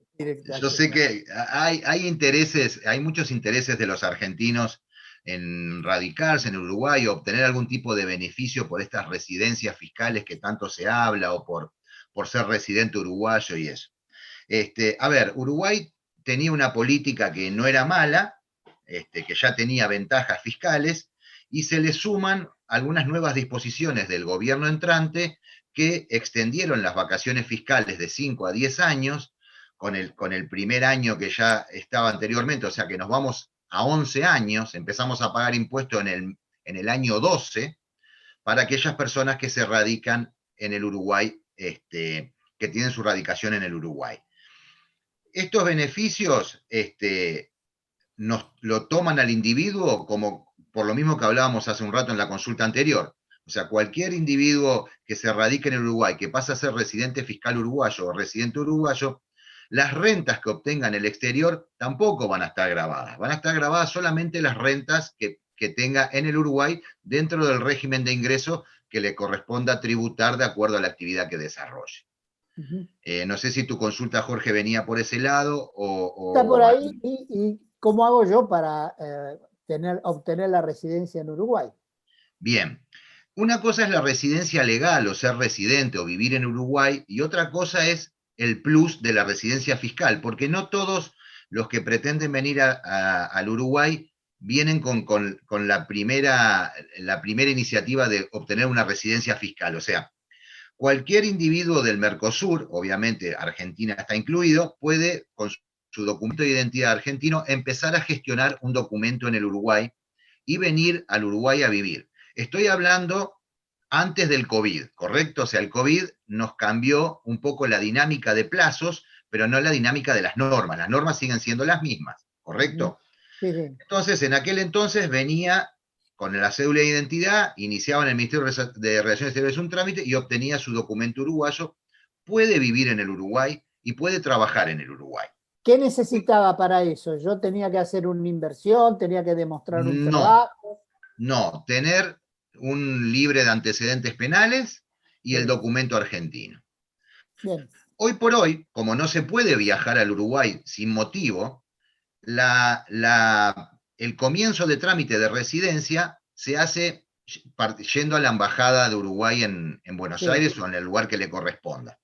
Yo sé que hay intereses, hay muchos intereses de los argentinos en radicarse en Uruguay o obtener algún tipo de beneficio por estas residencias fiscales que tanto se habla o por ser residente uruguayo y eso. A ver, Uruguay tenía una política que no era mala, que ya tenía ventajas fiscales, y se le suman algunas nuevas disposiciones del gobierno entrante que extendieron las vacaciones fiscales de 5 a 10 años, con el primer año que ya estaba anteriormente, o sea que nos vamos a 11 años, empezamos a pagar impuestos en el año 12 para aquellas personas que se radican en el Uruguay, que tienen su radicación en el Uruguay. Estos beneficios lo toman al individuo como por lo mismo que hablábamos hace un rato en la consulta anterior. O sea, cualquier individuo que se radique en el Uruguay, que pasa a ser residente fiscal uruguayo o residente uruguayo, las rentas que obtenga en el exterior tampoco van a estar grabadas. Van a estar grabadas solamente las rentas que tenga en el Uruguay dentro del régimen de ingreso que le corresponda tributar de acuerdo a la actividad que desarrolle. No sé si tu consulta, Jorge, venía por ese lado o... Está por ahí. ¿Y cómo hago yo para obtener la residencia en Uruguay? Bien. Una cosa es la residencia legal o ser residente o vivir en Uruguay y otra cosa es el plus de la residencia fiscal, porque no todos los que pretenden venir al Uruguay vienen con la primera iniciativa de obtener una residencia fiscal. O sea, cualquier individuo del Mercosur, obviamente Argentina está incluido, puede, con su documento de identidad argentino, empezar a gestionar un documento en el Uruguay y venir al Uruguay a vivir. Estoy hablando antes del COVID, ¿correcto? O sea, el COVID nos cambió un poco la dinámica de plazos, pero no la dinámica de las normas. Las normas siguen siendo las mismas, ¿correcto? Sí, sí. Entonces, en aquel entonces venía con la cédula de identidad, iniciaba en el Ministerio de Relaciones Exteriores un trámite y obtenía su documento uruguayo, puede vivir en el Uruguay y puede trabajar en el Uruguay. ¿Qué necesitaba para eso? ¿Yo tenía que hacer una inversión? ¿Tenía que demostrar un No, trabajo? no, tener un libre de antecedentes penales y el Sí. documento argentino. Bien. Hoy por hoy, como no se puede viajar al Uruguay sin motivo, el comienzo de trámite de residencia se hace yendo a la Embajada de Uruguay en Buenos Sí. Aires o en el lugar que le corresponda.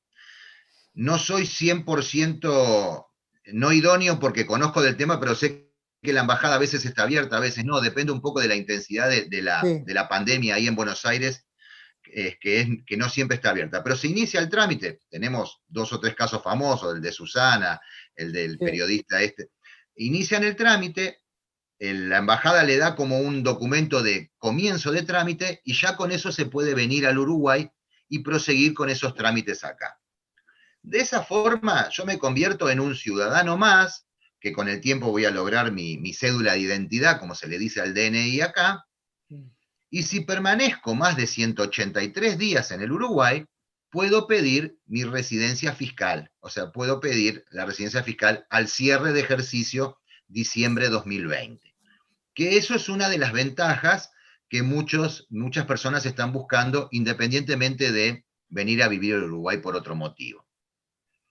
No soy 100% no idóneo porque conozco del tema, pero sé que la embajada a veces está abierta, a veces no, depende un poco de la intensidad de Sí. la pandemia ahí en Buenos Aires, que no siempre está abierta. Pero se inicia el trámite, tenemos 2 o 3 casos famosos, el de Susana, el del periodista este. Inician el trámite, la embajada le da como un documento de comienzo de trámite y ya con eso se puede venir al Uruguay y proseguir con esos trámites acá. De esa forma yo me convierto en un ciudadano más, que con el tiempo voy a lograr mi cédula de identidad, como se le dice al DNI acá, y si permanezco más de 183 días en el Uruguay, puedo pedir mi residencia fiscal, o sea, puedo pedir la residencia fiscal al cierre de ejercicio diciembre 2020. Que eso es una de las ventajas que muchas personas están buscando, independientemente de venir a vivir al Uruguay por otro motivo.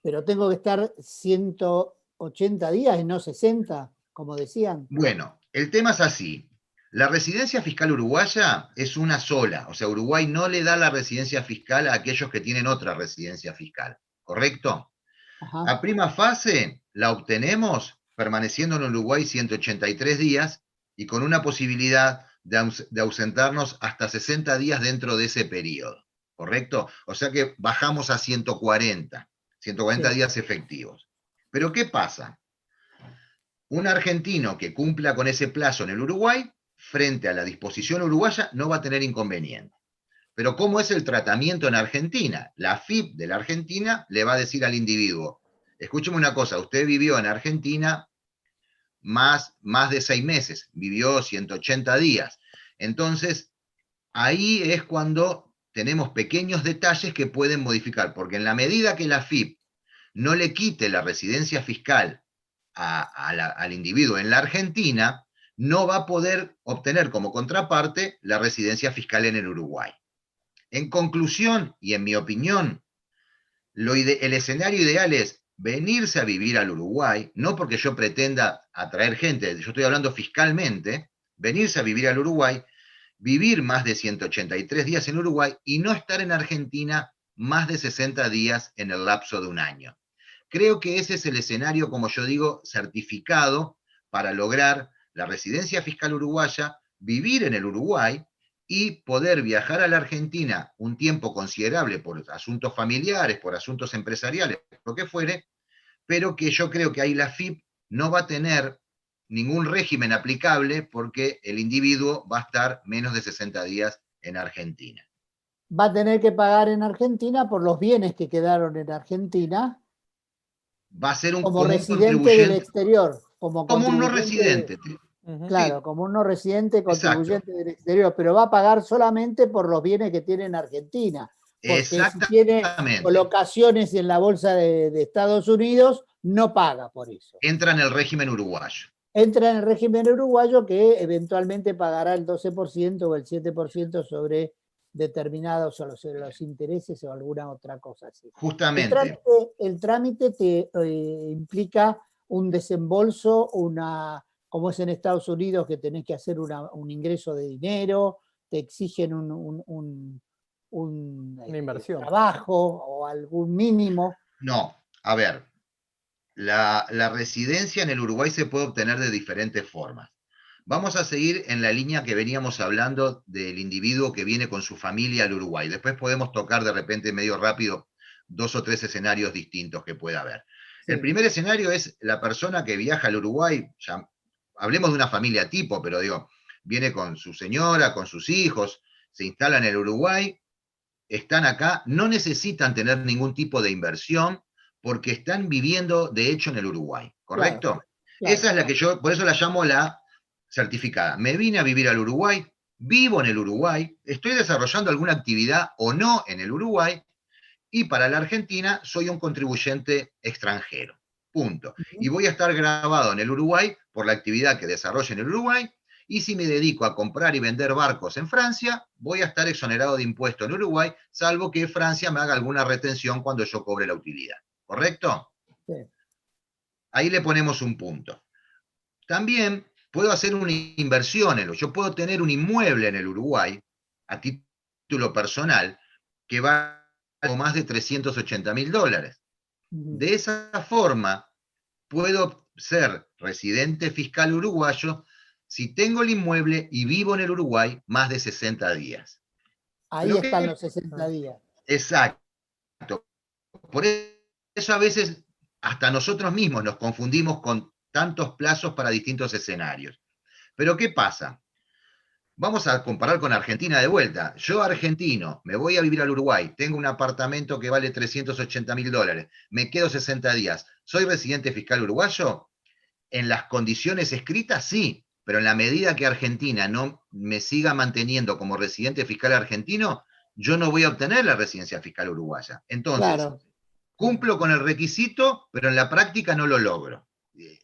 Pero tengo que estar 180 días y no 60, como decían. Bueno, el tema es así. La residencia fiscal uruguaya es una sola, o sea, Uruguay no le da la residencia fiscal a aquellos que tienen otra residencia fiscal, ¿correcto? Ajá. A prima fase la obtenemos permaneciendo en Uruguay 183 días y con una posibilidad de ausentarnos hasta 60 días dentro de ese periodo, ¿correcto? O sea que bajamos a 140 Sí. días efectivos. Pero ¿qué pasa? Un argentino que cumpla con ese plazo en el Uruguay, frente a la disposición uruguaya, no va a tener inconveniente. Pero ¿cómo es el tratamiento en Argentina? La AFIP de la Argentina le va a decir al individuo, escúcheme una cosa, usted vivió en Argentina más de 6 meses, vivió 180 días. Entonces, ahí es cuando tenemos pequeños detalles que pueden modificar, porque en la medida que la AFIP no le quite la residencia fiscal al individuo en la Argentina, no va a poder obtener como contraparte la residencia fiscal en el Uruguay. En conclusión, y en mi opinión, el escenario ideal es venirse a vivir al Uruguay, no porque yo pretenda atraer gente, yo estoy hablando fiscalmente, venirse a vivir al Uruguay, vivir más de 183 días en Uruguay y no estar en Argentina más de 60 días en el lapso de un año. Creo que ese es el escenario, como yo digo, certificado para lograr la residencia fiscal uruguaya, vivir en el Uruguay y poder viajar a la Argentina un tiempo considerable por asuntos familiares, por asuntos empresariales, lo que fuere, pero que yo creo que ahí la FIP no va a tener ningún régimen aplicable porque el individuo va a estar menos de 60 días en Argentina. Va a tener que pagar en Argentina por los bienes que quedaron en Argentina. Va a ser como un residente del exterior. Como un no residente. Claro, Sí. Como un no residente contribuyente Exacto. del exterior, pero va a pagar solamente por los bienes que tiene en Argentina. Porque si tiene colocaciones en la bolsa de Estados Unidos, no paga por eso. Entra en el régimen uruguayo. Entra en el régimen uruguayo que eventualmente pagará el 12% o el 7% sobre determinados o los intereses o alguna otra cosa así. Justamente. El trámite te implica un desembolso, como es en Estados Unidos, que tenés que hacer un ingreso de dinero, te exigen una inversión. Trabajo o algún mínimo. No, a ver, la residencia en el Uruguay se puede obtener de diferentes formas. Vamos a seguir en la línea que veníamos hablando del individuo que viene con su familia al Uruguay. Después podemos tocar de repente medio rápido 2 o 3 escenarios distintos que pueda haber. Sí. El primer escenario es la persona que viaja al Uruguay, ya, hablemos de una familia tipo, pero digo, viene con su señora, con sus hijos, se instala en el Uruguay, están acá, no necesitan tener ningún tipo de inversión porque están viviendo de hecho en el Uruguay, ¿correcto? Claro, claro. Esa es la que yo, por eso la llamo la certificada. Me vine a vivir al Uruguay, vivo en el Uruguay, estoy desarrollando alguna actividad o no en el Uruguay, y para la Argentina soy un contribuyente extranjero. Punto. Y voy a estar grabado en el Uruguay por la actividad que desarrollo en el Uruguay, y si me dedico a comprar y vender barcos en Francia, voy a estar exonerado de impuesto en Uruguay, salvo que Francia me haga alguna retención cuando yo cobre la utilidad. ¿Correcto? Sí. Ahí le ponemos un punto. También puedo hacer una inversión yo puedo tener un inmueble en el Uruguay a título personal que va a más de $380.000. De esa forma puedo ser residente fiscal uruguayo si tengo el inmueble y vivo en el Uruguay más de 60 días. Ahí Pero están los 60 días. Exacto. Por eso a veces hasta nosotros mismos nos confundimos con tantos plazos para distintos escenarios. Pero ¿qué pasa? Vamos a comparar con Argentina de vuelta. Yo, argentino, me voy a vivir al Uruguay, tengo un apartamento que vale $380.000, me quedo 60 días. ¿Soy residente fiscal uruguayo? En las condiciones escritas, sí, pero en la medida que Argentina no me siga manteniendo como residente fiscal argentino, yo no voy a obtener la residencia fiscal uruguaya. Entonces, Claro. cumplo con el requisito, pero en la práctica no lo logro.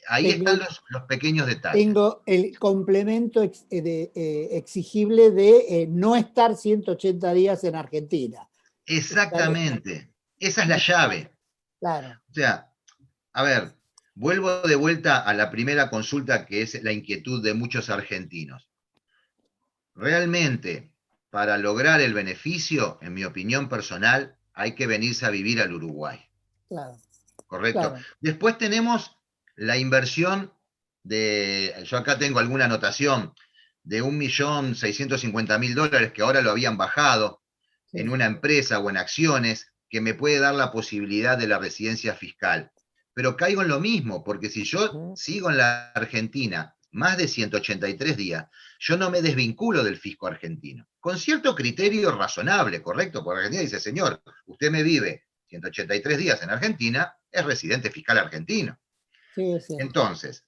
Ahí están los pequeños detalles. Tengo el complemento exigible de no estar 180 días en Argentina. Exactamente. Esa es la llave. Claro. O sea, a ver, vuelvo de vuelta a la primera consulta que es la inquietud de muchos argentinos. Realmente, para lograr el beneficio, en mi opinión personal, hay que venirse a vivir al Uruguay. Claro. ¿Correcto? Claro. Después tenemos la inversión yo acá tengo alguna anotación, de $1.650.000 que ahora lo habían bajado en una empresa o en acciones que me puede dar la posibilidad de la residencia fiscal. Pero caigo en lo mismo, porque si yo sigo en la Argentina más de 183 días, yo no me desvinculo del fisco argentino. Con cierto criterio razonable, ¿correcto? Porque Argentina dice, señor, usted me vive 183 días en Argentina, es residente fiscal argentino. Sí, sí. Entonces,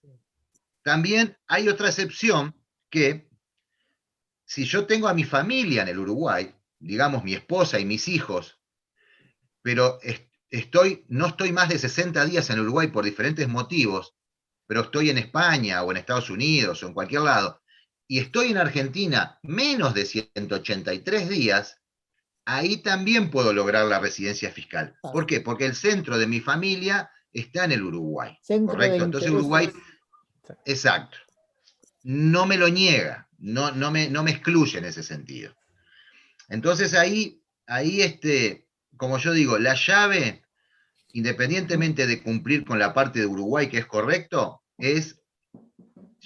también hay otra excepción que si yo tengo a mi familia en el Uruguay, digamos mi esposa y mis hijos, pero no estoy más de 60 días en Uruguay por diferentes motivos, pero estoy en España o en Estados Unidos o en cualquier lado, y estoy en Argentina menos de 183 días, ahí también puedo lograr la residencia fiscal. ¿Por qué? Porque el centro de mi familia está en el Uruguay. Centro ¿Correcto? de Entonces intereses. Uruguay, exacto, no me lo niega, no me excluye en ese sentido. Entonces ahí como yo digo, la llave, independientemente de cumplir con la parte de Uruguay, que es correcto, es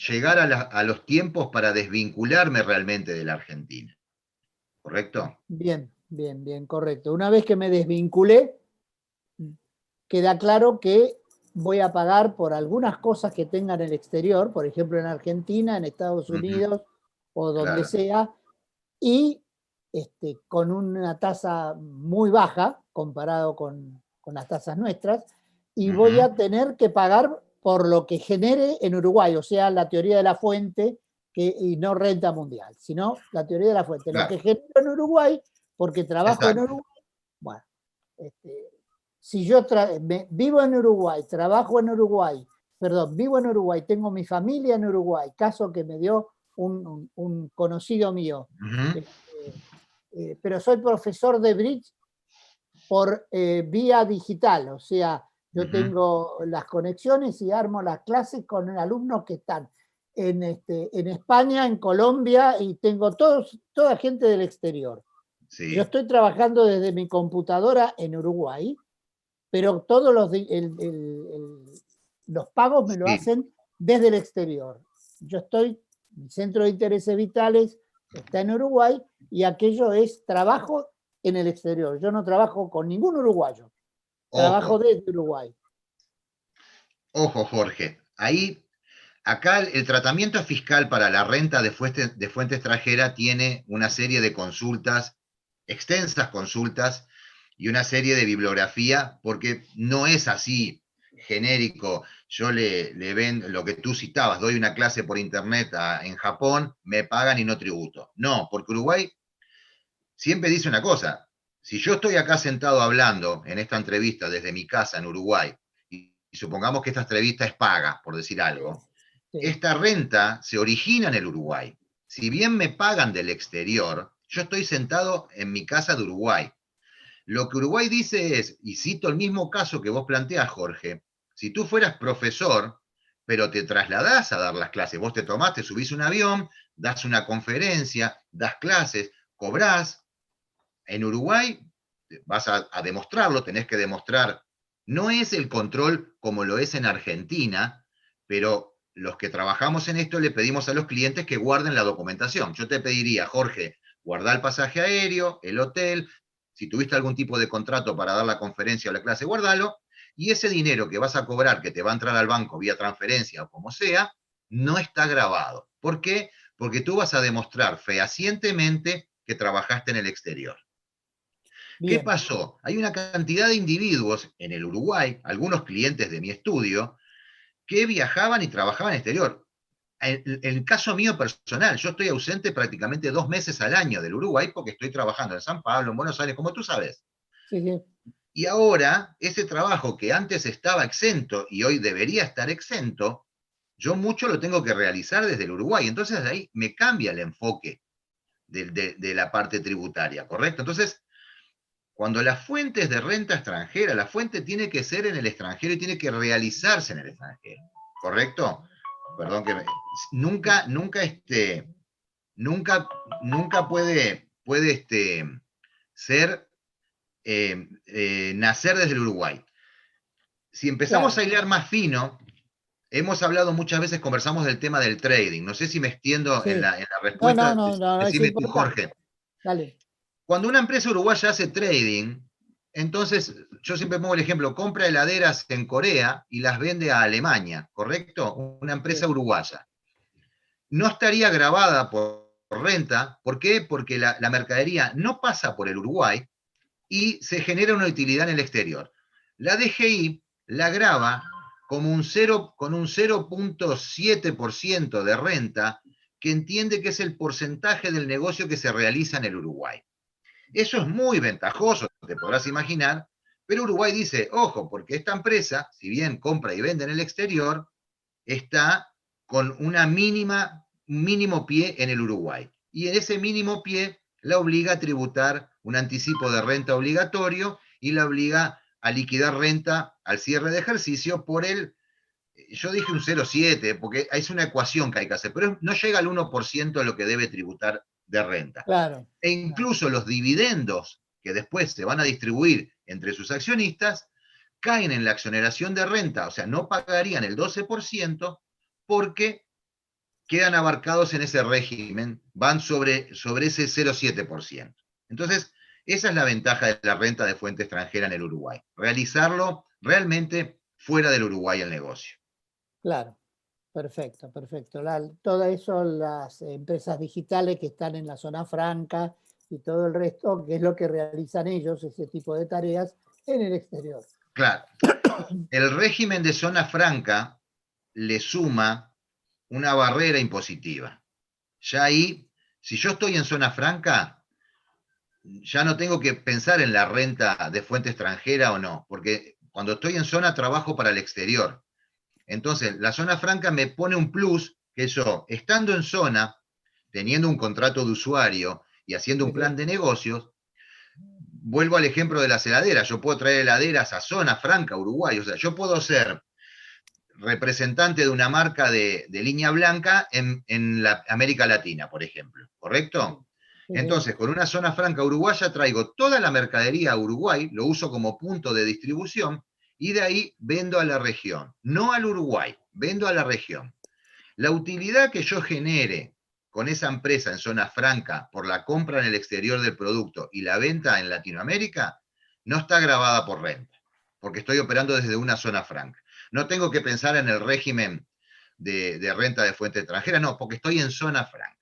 llegar a los tiempos para desvincularme realmente de la Argentina. ¿Correcto? Bien, bien, bien, correcto. Una vez que me desvinculé, queda claro que voy a pagar por algunas cosas que tenga en el exterior, por ejemplo en Argentina, en Estados Unidos o donde sea, y con una tasa muy baja comparado con las tasas nuestras, y voy a tener que pagar por lo que genere en Uruguay, o sea, la teoría de la fuente, y no renta mundial, sino la teoría de la fuente. Lo que genero en Uruguay, porque trabajo en Uruguay, bueno, si yo vivo en Uruguay, trabajo en Uruguay, vivo en Uruguay, tengo mi familia en Uruguay, caso que me dio un conocido mío, pero soy profesor de bridge por vía digital, o sea, yo tengo las conexiones y armo las clases con alumnos que están en España, en Colombia, y tengo toda gente del exterior. Sí. Yo estoy trabajando desde mi computadora en Uruguay, pero todos los pagos me lo hacen desde el exterior. Yo estoy mi centro de intereses vitales está en Uruguay y aquello es trabajo en el exterior. Yo no trabajo con ningún uruguayo, trabajo Ojo, desde Uruguay. ojo, Jorge. Acá el tratamiento fiscal para la renta de fuente extranjera tiene una serie de consultas, extensas consultas, y una serie de bibliografía, porque no es así genérico. Yo le ven lo que tú citabas, doy una clase por internet en Japón, me pagan y no tributo. No, porque Uruguay siempre dice una cosa: si yo estoy acá sentado hablando en esta entrevista desde mi casa en Uruguay, y supongamos que esta entrevista es paga, por decir algo, Sí. esta renta se origina en el Uruguay. Si bien me pagan del exterior, yo estoy sentado en mi casa de Uruguay. Lo que Uruguay dice es, y cito el mismo caso que vos planteás, Jorge: si tú fueras profesor, pero te trasladás a dar las clases, vos te tomás, te subís un avión, das una conferencia, das clases, cobrás. En Uruguay vas a demostrarlo, tenés que demostrar. No es el control como lo es en Argentina, pero los que trabajamos en esto le pedimos a los clientes que guarden la documentación. Yo te pediría, Jorge, guardar el pasaje aéreo, el hotel, si tuviste algún tipo de contrato para dar la conferencia o la clase, guardalo, y ese dinero que vas a cobrar, que te va a entrar al banco vía transferencia o como sea, no está grabado. ¿Por qué? Porque tú vas a demostrar fehacientemente que trabajaste en el exterior. ¿Qué Bien. pasó? Hay una cantidad de individuos en el Uruguay, algunos clientes de mi estudio, que viajaban y trabajaban en el exterior. En el caso mío personal, yo estoy ausente prácticamente 2 meses al año del Uruguay porque estoy trabajando en San Pablo, en Buenos Aires, como tú sabes. Sí, sí. Y ahora, ese trabajo que antes estaba exento y hoy debería estar exento, yo mucho lo tengo que realizar desde el Uruguay. Entonces ahí me cambia el enfoque de la parte tributaria, ¿correcto? Entonces, cuando las fuentes de renta extranjera, la fuente tiene que ser en el extranjero y tiene que realizarse en el extranjero, ¿correcto? Perdón que nunca puede ser nacer desde el Uruguay. Si empezamos Claro. a hilar más fino, hemos hablado muchas veces, conversamos del tema del trading. No sé si me extiendo en Sí. la No, respuesta. no, es Decime tú, importante. Jorge. Dale. Cuando una empresa uruguaya hace trading, entonces yo siempre pongo el ejemplo: compra heladeras en Corea y las vende a Alemania, ¿correcto? Una empresa Sí. uruguaya. No estaría grabada por renta. ¿Por qué? Porque la mercadería no pasa por el Uruguay y se genera una utilidad en el exterior. La DGI la graba como con un 0.7% de renta, que entiende que es el porcentaje del negocio que se realiza en el Uruguay. Eso es muy ventajoso, te podrás imaginar, pero Uruguay dice, ojo, porque esta empresa, si bien compra y vende en el exterior, está con un mínimo pie en el Uruguay. Y en ese mínimo pie la obliga a tributar un anticipo de renta obligatorio y la obliga a liquidar renta al cierre de ejercicio por yo dije un 0,7, porque es una ecuación que hay que hacer, pero no llega al 1% de lo que debe tributar de renta. Claro. E incluso los dividendos que después se van a distribuir entre sus accionistas caen en la exoneración de renta, o sea, no pagarían el 12% porque quedan abarcados en ese régimen, van sobre ese 0,7%. Entonces, esa es la ventaja de la renta de fuente extranjera en el Uruguay: realizarlo realmente fuera del Uruguay el negocio. Claro. Perfecto, perfecto. Todo eso, las empresas digitales que están en la zona franca y todo el resto, que es lo que realizan ellos, ese tipo de tareas, en el exterior. Claro, el régimen de zona franca le suma una barrera impositiva. Ya ahí, si yo estoy en zona franca, ya no tengo que pensar en la renta de fuente extranjera o no, porque cuando estoy en zona trabajo para el exterior. Entonces, la zona franca me pone un plus, que yo, estando en zona, teniendo un contrato de usuario y haciendo un plan de negocios, vuelvo al ejemplo de las heladeras. Yo puedo traer heladeras a zona franca, Uruguay. O sea, yo puedo ser representante de una marca de línea blanca en la América Latina, por ejemplo, ¿correcto? Entonces, con una zona franca uruguaya traigo toda la mercadería a Uruguay, lo uso como punto de distribución y de ahí vendo a la región, no al Uruguay, vendo a la región. La utilidad que yo genere con esa empresa en zona franca por la compra en el exterior del producto y la venta en Latinoamérica, no está grabada por renta, porque estoy operando desde una zona franca. No tengo que pensar en el régimen de renta de fuente extranjera, no, porque estoy en zona franca.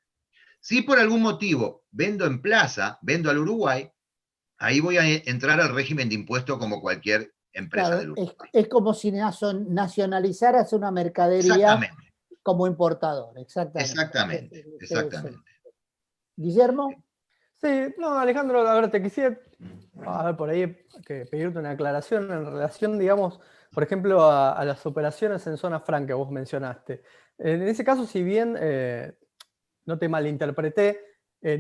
Si por algún motivo vendo en plaza, vendo al Uruguay, ahí voy a entrar al régimen de impuesto como cualquier empresa Claro, del Uruguay. es como si nacionalizaras una mercadería Exactamente, como importador, exactamente. exactamente, exactamente. Guillermo, Sí, no, Alejandro, a ver, te quisiera, a ver, por ahí pedirte una aclaración en relación, digamos, por ejemplo, a las operaciones en zona franca que vos mencionaste. En ese caso, si bien no te malinterpreté,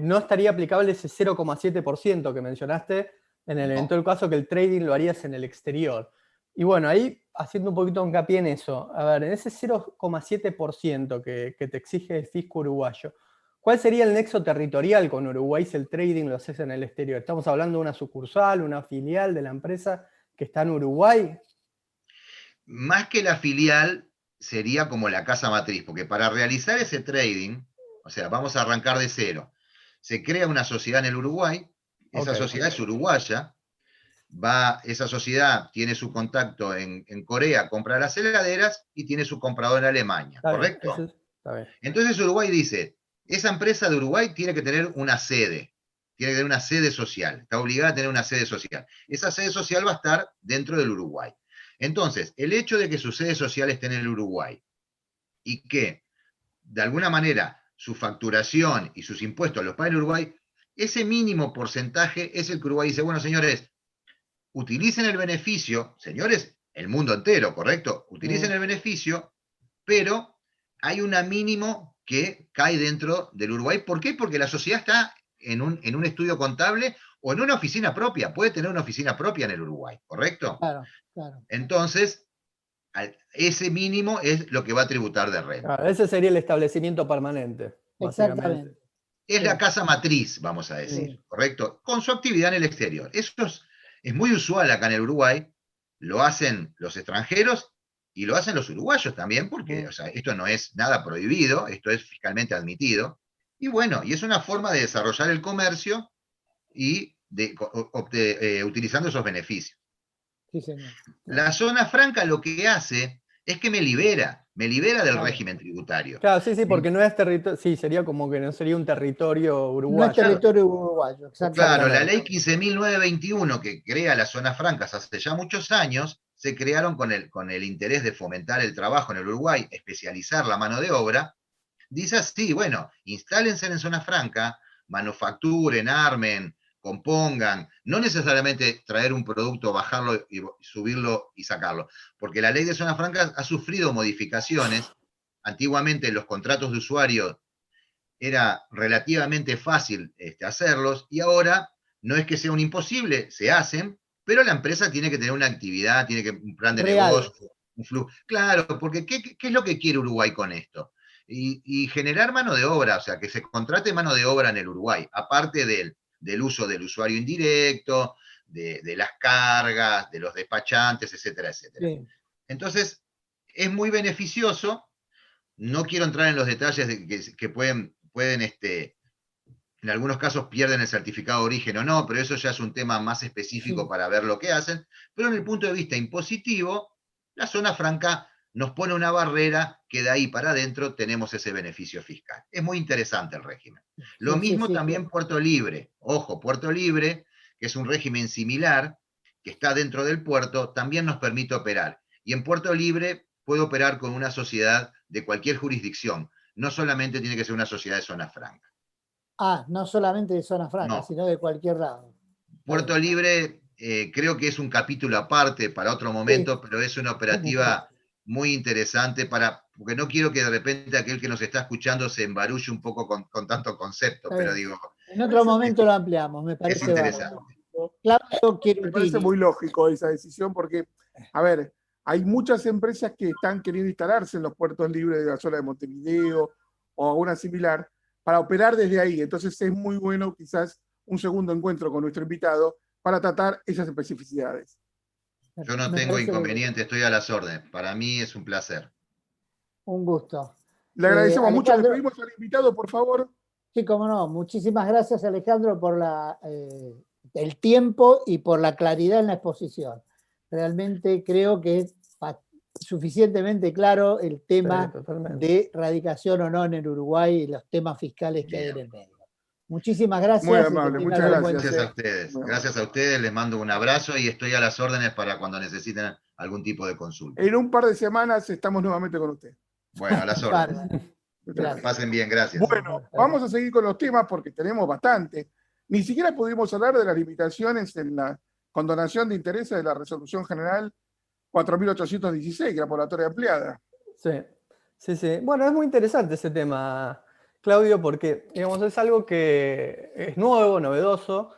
no estaría aplicable ese 0,7% que mencionaste en el No. eventual caso que el trading lo harías en el exterior. Y bueno, ahí haciendo un poquito de hincapié en eso, a ver, en ese 0,7% que te exige el fisco uruguayo, ¿cuál sería el nexo territorial con Uruguay si el trading lo haces en el exterior? ¿Estamos hablando de una sucursal, una filial de la empresa que está en Uruguay? Más que la filial, sería como la casa matriz, porque para realizar ese trading, o sea, vamos a arrancar de cero, se crea una sociedad en el Uruguay, esa Ok, sociedad es uruguaya, esa sociedad tiene su contacto en Corea, compra las heladeras y tiene su comprador en Alemania, está bien, ¿correcto? está bien. Entonces Uruguay dice, esa empresa de Uruguay tiene que tener una sede, tiene que tener una sede social, está obligada a tener una sede social. Esa sede social va a estar dentro del Uruguay. Entonces, el hecho de que su sede social esté en el Uruguay y que, de alguna manera, su facturación y sus impuestos los paga el Uruguay, ese mínimo porcentaje es el que Uruguay dice, bueno, señores, utilicen el beneficio, señores, el mundo entero, ¿correcto? Utilicen el beneficio, pero hay un mínimo que cae dentro del Uruguay. ¿Por qué? Porque la sociedad está en un estudio contable o en una oficina propia, puede tener una oficina propia en el Uruguay, ¿correcto? claro, claro. Entonces, ese mínimo es lo que va a tributar de renta. Claro, ese sería el establecimiento permanente, básicamente. Exactamente. Es Sí, la casa matriz, vamos a decir, sí. ¿correcto? Con su actividad en el exterior. Eso es muy usual acá en el Uruguay, lo hacen los extranjeros y lo hacen los uruguayos también, porque o sea, esto no es nada prohibido, esto es fiscalmente admitido. Y bueno, y es una forma de desarrollar el comercio y utilizando esos beneficios. Sí, señor. La zona franca lo que hace es que me libera del Claro. régimen tributario. Claro, sí, porque no es territorio, sí, sería como que no sería un territorio No es uruguayo. territorio uruguayo, Claro, la exactamente. ley 15.921 que crea las zonas francas hace ya muchos años, se crearon con el interés de fomentar el trabajo en el Uruguay, especializar la mano de obra. Dice así, bueno, instálense en zona franca, manufacturen, armen, compongan, no necesariamente traer un producto, bajarlo y subirlo y sacarlo, porque la ley de zonas francas ha sufrido modificaciones. Antiguamente los contratos de usuario era relativamente fácil hacerlos y ahora no es que sea un imposible, se hacen, pero la empresa tiene que tener una actividad, tiene que un plan de Real. negocio, un flujo. Claro, porque ¿qué es lo que quiere Uruguay con esto? Y generar mano de obra, o sea, que se contrate mano de obra en el Uruguay, aparte del uso del usuario indirecto, de las cargas, de los despachantes, etcétera, etcétera. Sí. Entonces, es muy beneficioso. No quiero entrar en los detalles de que pueden en algunos casos pierden el certificado de origen o no, pero eso ya es un tema más específico Sí. para ver lo que hacen. Pero en el punto de vista impositivo, la zona franca nos pone una barrera que de ahí para adentro tenemos ese beneficio fiscal. Es muy interesante el régimen. Lo Sí, sí, mismo sí, también Puerto Libre. Ojo, Puerto Libre, que es un régimen similar, que está dentro del puerto, también nos permite operar. Y en Puerto Libre puedo operar con una sociedad de cualquier jurisdicción. No solamente tiene que ser una sociedad de zona franca. no solamente de zona franca, No, sino de cualquier lado. Puerto Libre creo que es un capítulo aparte para otro Sí, momento, pero es una operativa muy interesante porque no quiero que de repente aquel que nos está escuchando se embarulle un poco con tanto concepto, está pero bien. digo, En otro momento lo ampliamos, me es parece bárbaro. interesante. Claudio Me parece Chirutini. muy lógico esa decisión porque, a ver, hay muchas empresas que están queriendo instalarse en los puertos libres de la zona de Montevideo o alguna similar para operar desde ahí. Entonces es muy bueno quizás un segundo encuentro con nuestro invitado para tratar esas especificidades. Yo no Me tengo parece inconveniente, estoy a las órdenes. Para mí es un placer. un gusto. Le agradecemos mucho. Alejandro, Despedimos al invitado, por favor. sí, cómo no. Muchísimas gracias, Alejandro, por el tiempo y por la claridad en la exposición. Realmente creo que es suficientemente claro el tema de radicación o no en el Uruguay y los temas fiscales que hay en el medio. Muchísimas gracias. Muy amable, muchas gracias. Gracias a ustedes. Gracias a ustedes, les mando un abrazo y estoy a las órdenes para cuando necesiten algún tipo de consulta. En un par de semanas estamos nuevamente con usted. Bueno, a las órdenes. Pasen bien, gracias. Bueno, vamos a seguir con los temas porque tenemos bastante. Ni siquiera pudimos hablar de las limitaciones en la condonación de intereses de la Resolución General 4.816, que es la moratoria ampliada. Sí. Bueno, es muy interesante ese tema, Claudio, porque digamos, es algo que es nuevo, novedoso,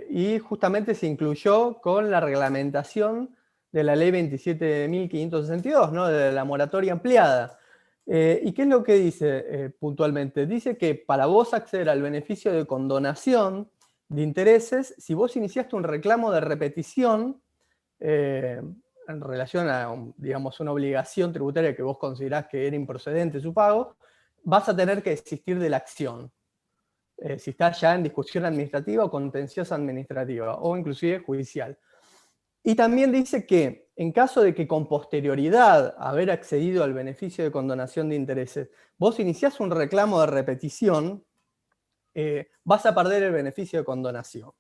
y justamente se incluyó con la reglamentación de la ley 27.562, ¿no? De la moratoria ampliada. ¿Y qué es lo que dice puntualmente? Dice que para vos acceder al beneficio de condonación de intereses, si vos iniciaste un reclamo de repetición en relación a, digamos, una obligación tributaria que vos considerás que era improcedente su pago, vas a tener que desistir de la acción. Si está ya en discusión administrativa o contenciosa administrativa, o inclusive judicial. Y también dice que en caso de que con posterioridad haber accedido al beneficio de condonación de intereses, vos iniciás un reclamo de repetición, vas a perder el beneficio de condonación.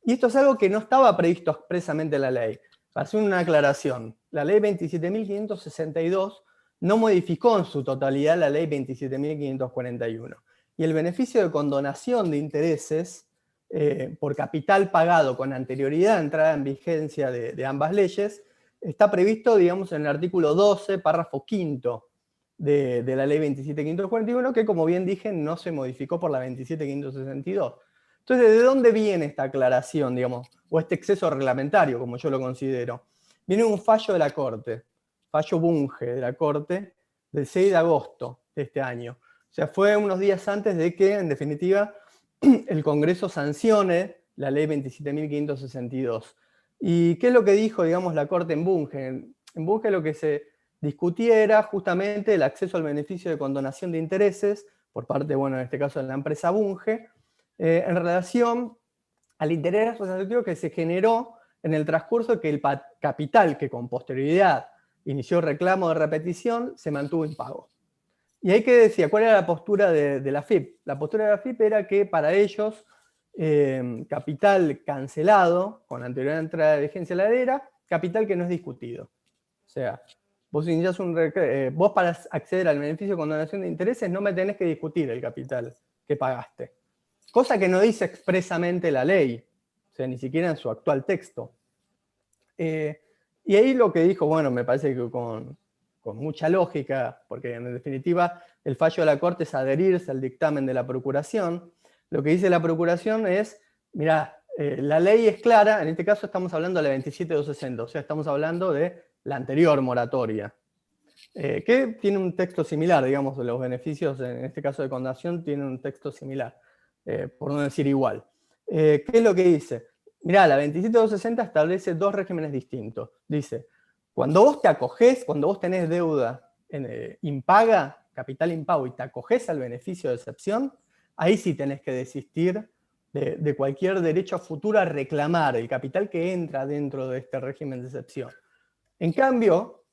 Y esto es algo que no estaba previsto expresamente en la ley. Para hacer una aclaración, la ley 27.562 no modificó en su totalidad la ley 27.541. Y el beneficio de condonación de intereses por capital pagado con anterioridad a entrada en vigencia de ambas leyes está previsto, digamos, en el artículo 12, párrafo quinto de la ley 27.541, que, como bien dije, no se modificó por la 27.562. Entonces, ¿de dónde viene esta aclaración, digamos, o este exceso reglamentario, como yo lo considero? Viene un fallo de la Corte, fallo Bunge de la Corte, del 6 de agosto de este año. O sea, fue unos días antes de que, en definitiva, el Congreso sancione la ley 27.562. ¿Y qué es lo que dijo, digamos, la Corte en Bunge? En Bunge lo que se discutía era justamente el acceso al beneficio de condonación de intereses por parte, bueno, en este caso de la empresa Bunge, en relación al interés asociativo que se generó en el transcurso que el capital que con posterioridad inició reclamo de repetición se mantuvo impago. Y ahí que decía, ¿cuál era la postura de la AFIP? La postura de la AFIP era que para ellos capital cancelado con anterioridad a entrada de vigencia de la ley era capital que no es discutido. O sea, vos iniciás vos para acceder al beneficio de condonación de intereses no me tenés que discutir el capital que pagaste. Cosa que no dice expresamente la ley, o sea, ni siquiera en su actual texto. Y ahí lo que dijo, bueno, me parece que con mucha lógica, porque en definitiva el fallo de la Corte es adherirse al dictamen de la Procuración. Lo que dice la Procuración es, mirá, la ley es clara, en este caso estamos hablando de la 27.260, o sea, estamos hablando de la anterior moratoria, que tiene un texto similar, digamos, los beneficios, en este caso de condonación, tienen un texto similar, por no decir igual. ¿Qué es lo que dice? Mirá, la 27.260 establece dos regímenes distintos. Dice, cuando vos te acogés, cuando vos tenés deuda impaga, capital impago, y te acogés al beneficio de excepción, ahí sí tenés que desistir de cualquier derecho a futuro a reclamar el capital que entra dentro de este régimen de excepción. En cambio,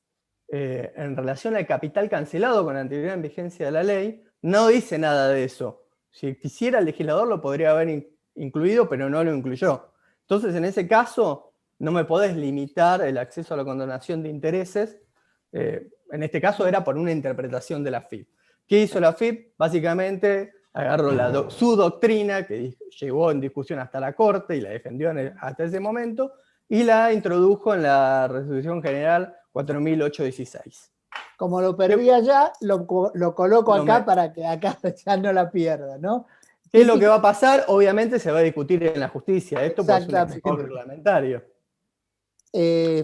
en relación al capital cancelado con anterioridad en vigencia de la ley, no dice nada de eso. Si quisiera, el legislador lo podría haber incluido, pero no lo incluyó. Entonces, en ese caso, no me podés limitar el acceso a la condonación de intereses. En este caso era por una interpretación de la AFIP. ¿Qué hizo la AFIP? Básicamente agarró su doctrina, que llegó en discusión hasta la Corte y la defendió hasta ese momento, y la introdujo en la Resolución General 4.816. Como lo perdí allá, lo coloco acá para que acá ya no la pierda, ¿no? ¿Qué es lo que va a pasar? Obviamente se va a discutir en la justicia. Esto puede ser un exceso reglamentario.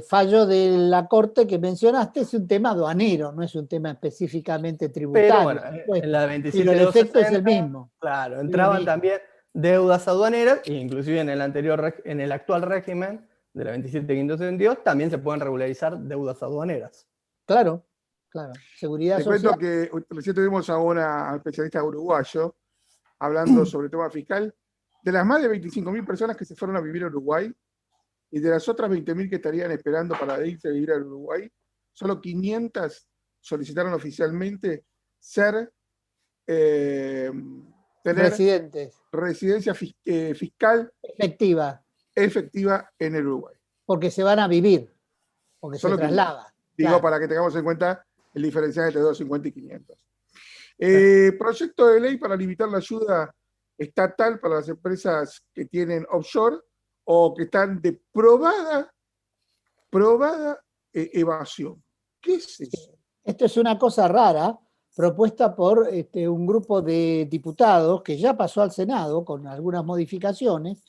Fallo de la Corte que mencionaste es un tema aduanero, no es un tema específicamente tributario. Pero bueno, en la 27.260, pero el efecto es el mismo. Claro, entraban también deudas aduaneras, e inclusive en el actual régimen de la 27.572 también se pueden regularizar deudas aduaneras. Claro, Claro, seguridad Te social. cuento que recién tuvimos a una especialista uruguayo hablando sobre el tema fiscal. De las más de 25.000 personas que se fueron a vivir a Uruguay y de las otras 20.000 que estarían esperando para irse a vivir a Uruguay, solo 500 solicitaron oficialmente ser, tener Residentes, residencia fiscal efectiva, efectiva en el Uruguay. porque se van a vivir, porque se Solo 500. trasladan. Digo, Claro. para que tengamos en cuenta el diferencial entre 250 y 500. Sí. Proyecto de ley para limitar la ayuda estatal para las empresas que tienen offshore o que están de probada evasión. ¿Qué es eso? Esto es una cosa rara, propuesta por un grupo de diputados que ya pasó al Senado con algunas modificaciones,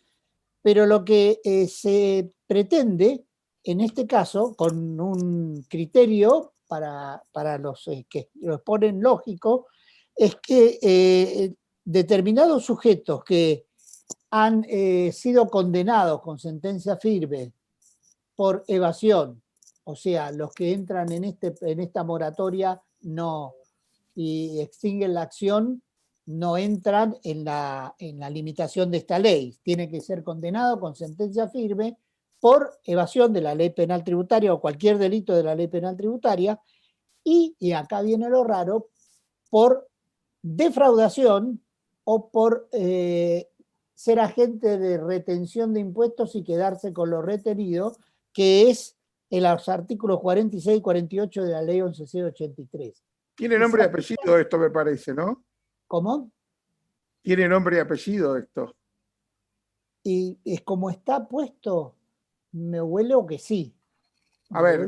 pero lo que se pretende, en este caso, con un criterio para los que lo ponen lógico, es que determinados sujetos que han sido condenados con sentencia firme por evasión, o sea, los que entran en esta moratoria no y extinguen la acción, no entran en la limitación de esta ley. Tiene que ser condenado con sentencia firme por evasión de la ley penal tributaria o cualquier delito de la ley penal tributaria y acá viene lo raro, por defraudación o por ser agente de retención de impuestos y quedarse con lo retenido, que es en los artículos 46 y 48 de la ley 11.083. Tiene nombre y apellido esto, me parece, ¿no? ¿Cómo? Tiene nombre y apellido esto. Y es como está puesto, me huelo que sí. A ver,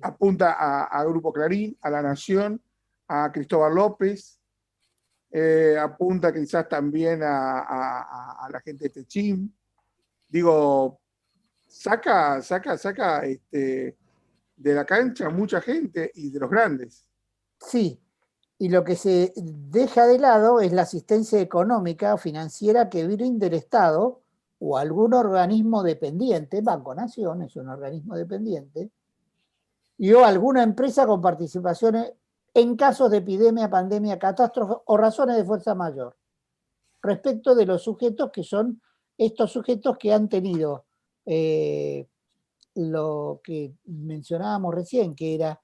apunta a Grupo Clarín, a La Nación, a Cristóbal López, apunta quizás también a la gente de Techín. Digo, saca de la cancha mucha gente y de los grandes. Sí, y lo que se deja de lado es la asistencia económica o financiera que brinde el Estado o algún organismo dependiente, Banco Nación es un organismo dependiente, y o alguna empresa con participaciones en casos de epidemia, pandemia, catástrofe o razones de fuerza mayor, respecto de los sujetos que son estos sujetos que han tenido lo que mencionábamos recién, que era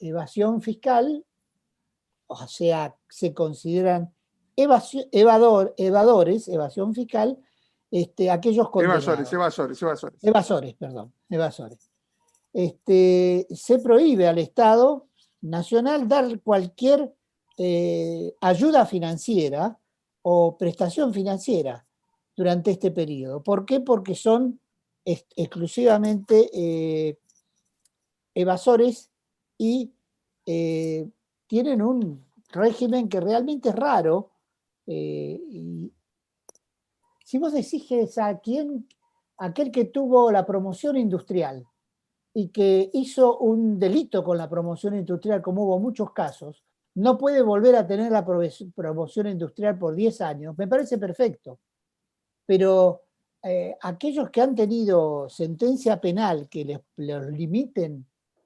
evasión fiscal, o sea, se consideran evadores, evasión fiscal, aquellos condenados. Evasores. Se prohíbe al Estado Nacional dar cualquier ayuda financiera o prestación financiera durante este periodo. ¿Por qué? Porque son exclusivamente evasores y tienen un régimen que realmente es raro. Y si vos decís que es aquel que tuvo la promoción industrial y que hizo un delito con la promoción industrial, como hubo muchos casos, no puede volver a tener la promoción industrial por 10 años, me parece perfecto. Pero aquellos que han tenido sentencia penal que les limiten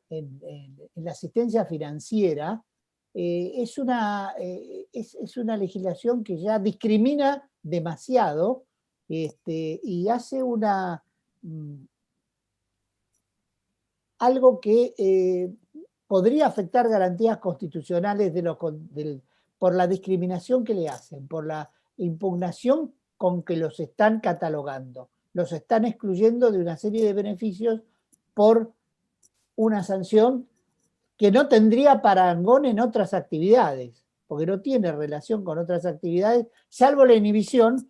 en la asistencia financiera, es una legislación que ya discrimina demasiado y hace algo que podría afectar garantías constitucionales por la discriminación que le hacen, por la impugnación con que los están catalogando. Los están excluyendo de una serie de beneficios por una sanción que no tendría parangón en otras actividades, porque no tiene relación con otras actividades, salvo la inhibición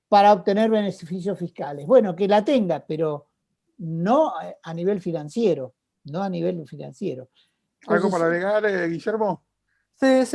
para obtener beneficios fiscales. Bueno, que la tenga, pero no a nivel financiero, no a nivel financiero. Entonces, ¿algo para agregar, Guillermo? Sí,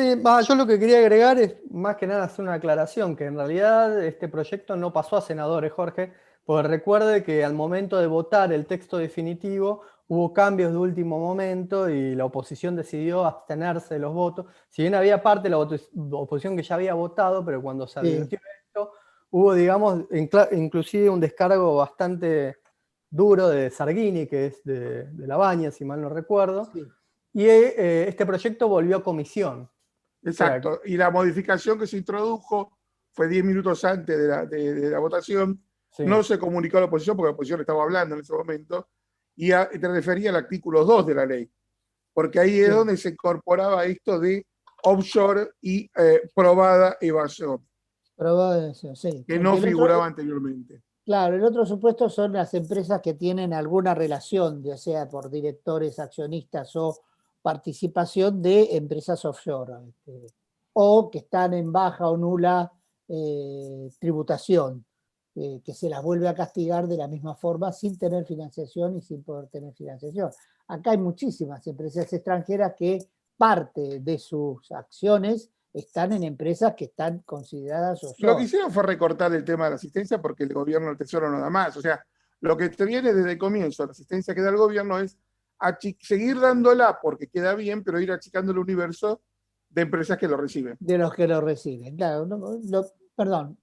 yo lo que quería agregar es más que nada hacer una aclaración, que en realidad este proyecto no pasó a senadores, Jorge, porque recuerde que al momento de votar el texto definitivo hubo cambios de último momento y la oposición decidió abstenerse de los votos. Si bien había parte de la oposición que ya había votado, pero cuando se advirtió esto, hubo, digamos, inclusive un descargo bastante duro de Zarghini, que es de La Baña, si mal no recuerdo. Sí. y este proyecto volvió a comisión. Exacto. Y la modificación que se introdujo fue 10 minutos antes de la votación. Sí. No se comunicó a la oposición porque la oposición estaba hablando en ese momento. Y te refería al artículo 2 de la ley. Porque ahí es donde se incorporaba esto de offshore y probada evasión. Probada evasión, sí. Que no figuraba anteriormente. Claro, el otro supuesto son las empresas que tienen alguna relación, ya sea por directores, accionistas o participación de empresas offshore, o que están en baja o nula tributación, que se las vuelve a castigar de la misma forma sin tener financiación y sin poder tener financiación. Acá hay muchísimas empresas extranjeras que parte de sus acciones están en empresas que están consideradas offshore. Lo que hicieron fue recortar el tema de la asistencia porque el gobierno del Tesoro no da más. O sea, lo que te viene desde el comienzo, la asistencia que da el gobierno es seguir dándola porque queda bien, pero ir achicando el universo de empresas que lo reciben. De los que lo reciben, claro. Perdón,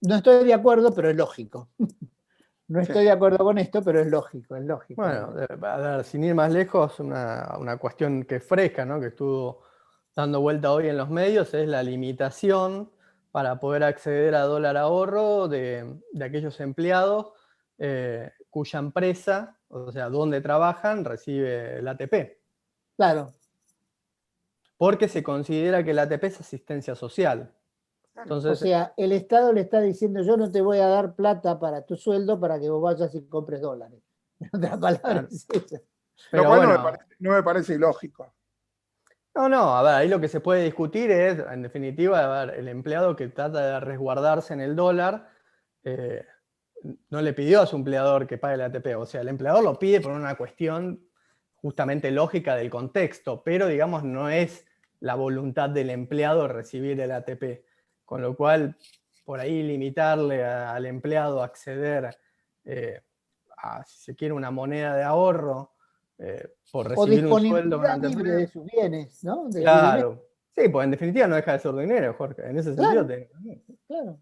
no estoy de acuerdo, pero es lógico. No estoy de acuerdo con esto, pero es lógico, es lógico. Bueno, a ver, sin ir más lejos, una cuestión que es fresca, ¿no? Que estuvo dando vuelta hoy en los medios, es la limitación para poder acceder a dólar ahorro de aquellos empleados cuya empresa, o sea, donde trabajan, recibe el ATP. Claro. Porque se considera que el ATP es asistencia social. Entonces, o sea, el Estado le está diciendo, yo no te voy a dar plata para tu sueldo para que vos vayas y compres dólares. En otras palabras, es esa. Lo cual no me parece ilógico. No, a ver, ahí lo que se puede discutir es, en definitiva, a ver, el empleado que trata de resguardarse en el dólar, no le pidió a su empleador que pague el ATP, o sea, el empleador lo pide por una cuestión justamente lógica del contexto, pero digamos no es la voluntad del empleado recibir el ATP, con lo cual por ahí limitarle al empleado a acceder a, si se quiere, una moneda de ahorro, por recibir un sueldo libre de sus bienes, ¿no? Claro. Sí, pues en definitiva no deja de ser dinero, Jorge. En ese sentido. Claro.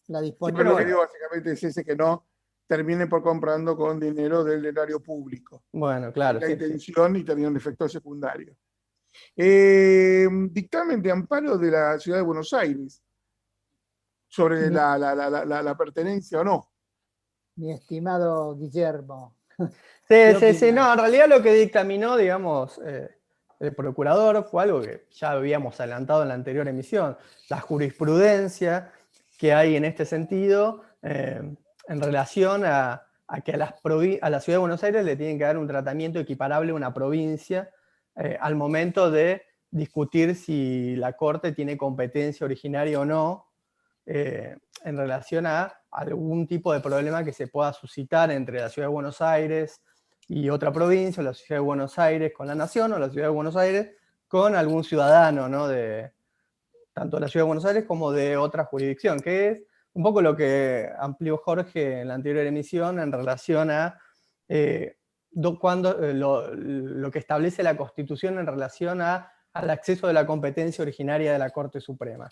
La Sí, disponibilidad. pero lo que digo básicamente es ese que no termine por comprando con dinero del erario público. Bueno, claro. La intención y tener un efecto secundario. Dictamen de amparo de la Ciudad de Buenos Aires sobre la pertenencia o no. Mi estimado Guillermo. Sí, no, en realidad lo que dictaminó, digamos, el procurador fue algo que ya habíamos adelantado en la anterior emisión, la jurisprudencia que hay en este sentido en relación a que a la Ciudad de Buenos Aires le tienen que dar un tratamiento equiparable a una provincia al momento de discutir si la Corte tiene competencia originaria o no en relación a algún tipo de problema que se pueda suscitar entre la Ciudad de Buenos Aires y otra provincia, o la Ciudad de Buenos Aires con la Nación, o la Ciudad de Buenos Aires con algún ciudadano, ¿no? De tanto de la Ciudad de Buenos Aires como de otra jurisdicción, que es un poco lo que amplió Jorge en la anterior emisión en relación a lo que establece la Constitución en relación al acceso de la competencia originaria de la Corte Suprema.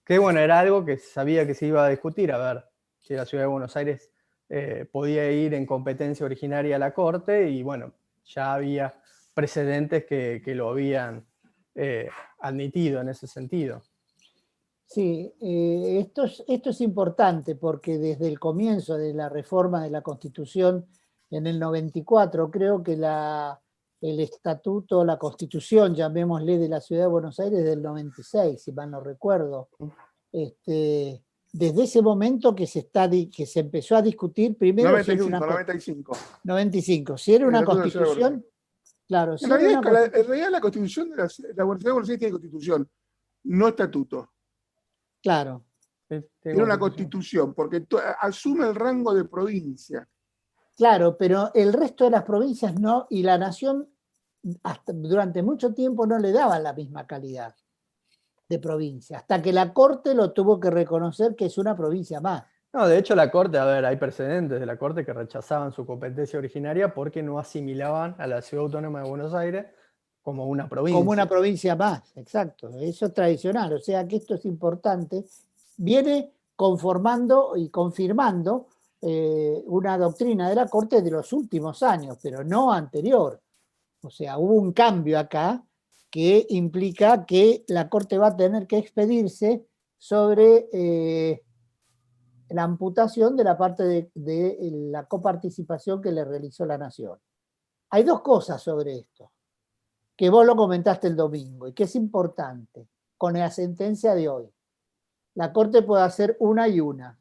Que bueno, era algo que sabía que se iba a discutir, a ver si la Ciudad de Buenos Aires podía ir en competencia originaria a la Corte, y bueno, ya había precedentes que lo habían admitido en ese sentido. Sí, esto es importante porque desde el comienzo de la reforma de la Constitución en el 94, creo que el estatuto, la Constitución, llamémosle, de la Ciudad de Buenos Aires del 96, si mal no recuerdo, desde ese momento que se empezó a discutir primero 95. Si era una Constitución, claro. En realidad la Constitución de la Ciudad de Buenos Aires tiene Constitución, no estatuto. Claro. Era una Constitución, porque asume el rango de provincia. Claro, pero el resto de las provincias no, y la nación durante mucho tiempo no le daban la misma calidad de provincia, hasta que la Corte lo tuvo que reconocer que es una provincia más. No, de hecho la Corte, a ver, hay precedentes de la Corte que rechazaban su competencia originaria porque no asimilaban a la Ciudad Autónoma de Buenos Aires como una provincia. Como una provincia más, exacto. Eso es tradicional, o sea que esto es importante. Viene conformando y confirmando una doctrina de la Corte de los últimos años, pero no anterior. O sea, hubo un cambio acá que implica que la Corte va a tener que expedirse sobre la amputación de la parte de la coparticipación que le realizó la Nación. Hay dos cosas sobre esto, que vos lo comentaste el domingo y que es importante con la sentencia de hoy. La Corte puede hacer una y una.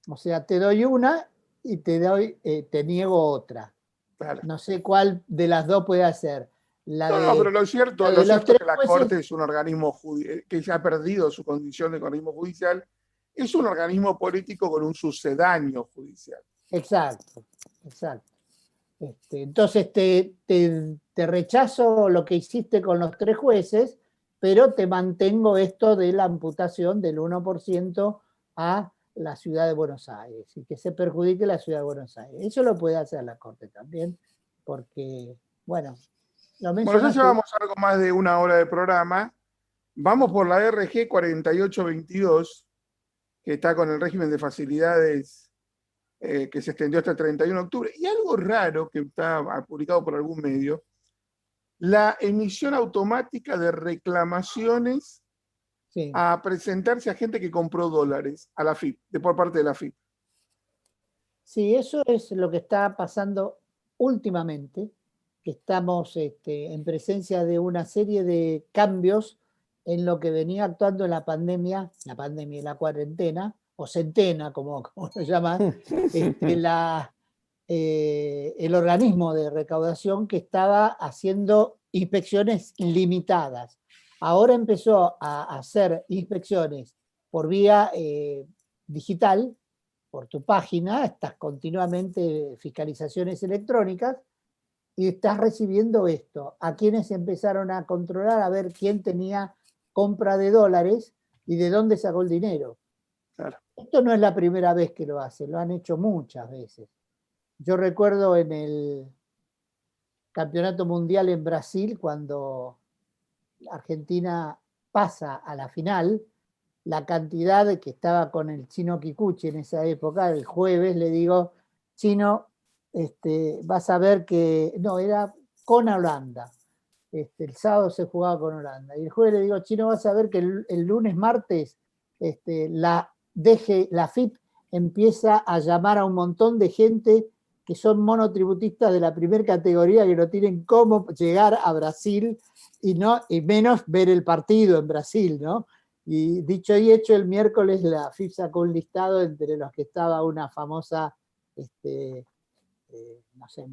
O sea, te doy una y te niego otra. Claro. No sé cuál de las dos puede hacer. No, pero lo cierto los es tres que la jueces- Corte es un organismo que ya ha perdido su condición de organismo judicial, es un organismo político con un sucedáneo judicial. Exacto, exacto. Entonces te rechazo lo que hiciste con los tres jueces, pero te mantengo esto de la amputación del 1% a la ciudad de Buenos Aires y que se perjudique la ciudad de Buenos Aires. Eso lo puede hacer la Corte también, porque, bueno, lo Bueno, ya mencionaste. llevamos algo más de una hora de programa. Vamos por la RG 4822, que está con el régimen de facilidades que se extendió hasta el 31 de octubre. Y algo raro que está publicado por algún medio, la emisión automática de reclamaciones Sí. a presentarse a gente que compró dólares a la AFIP, por parte de la AFIP. Sí, eso es lo que está pasando últimamente, que estamos en presencia de una serie de cambios en lo que venía actuando en la pandemia y la cuarentena, o centena, como lo llaman, el organismo de recaudación que estaba haciendo inspecciones limitadas. Ahora empezó a hacer inspecciones por vía digital, por tu página, estás continuamente fiscalizaciones electrónicas y estás recibiendo esto. A quienes empezaron a controlar a ver quién tenía compra de dólares y de dónde sacó el dinero. Claro. Esto no es la primera vez que lo hacen, lo han hecho muchas veces. Yo recuerdo en el Campeonato Mundial en Brasil, cuando Argentina pasa a la final, la cantidad que estaba con el Chino Kikuchi en esa época, el jueves le digo, Chino, vas a ver que, no, era con Holanda, el sábado se jugaba con Holanda, y el jueves le digo, Chino, vas a ver que el lunes, martes, la FIP empieza a llamar a un montón de gente que son monotributistas de la primera categoría que no tienen cómo llegar a Brasil y menos ver el partido en Brasil, ¿no? Y dicho y hecho, el miércoles la FIP sacó un listado entre los que estaba una famosa, no sé,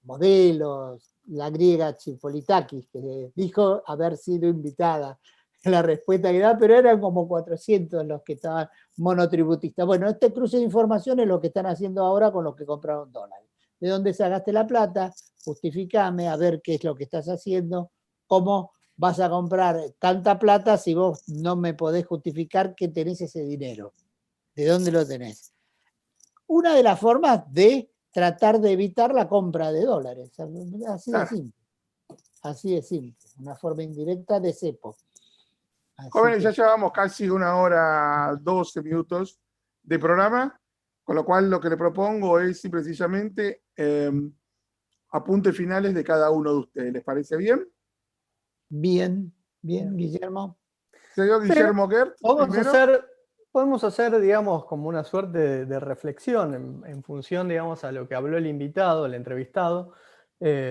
modelo, la griega Chipolitakis, que dijo haber sido invitada. La respuesta que da, pero eran como 400 los que estaban monotributistas. Bueno, este cruce de información es lo que están haciendo ahora con los que compraron dólares. ¿De dónde sacaste la plata? Justificame, a ver qué es lo que estás haciendo, cómo vas a comprar tanta plata si vos no me podés justificar que tenés ese dinero. ¿De dónde lo tenés? Una de las formas de tratar de evitar la compra de dólares. Así de simple. Así de simple. Una forma indirecta de cepo. Jóvenes, ya llevamos casi una hora, 12 minutos de programa, con lo cual lo que le propongo es precisamente apuntes finales de cada uno de ustedes. ¿Les parece bien? Bien, Guillermo. Señor Guillermo Gert, podemos hacer, digamos, como una suerte de reflexión en función, digamos, a lo que habló el invitado, el entrevistado,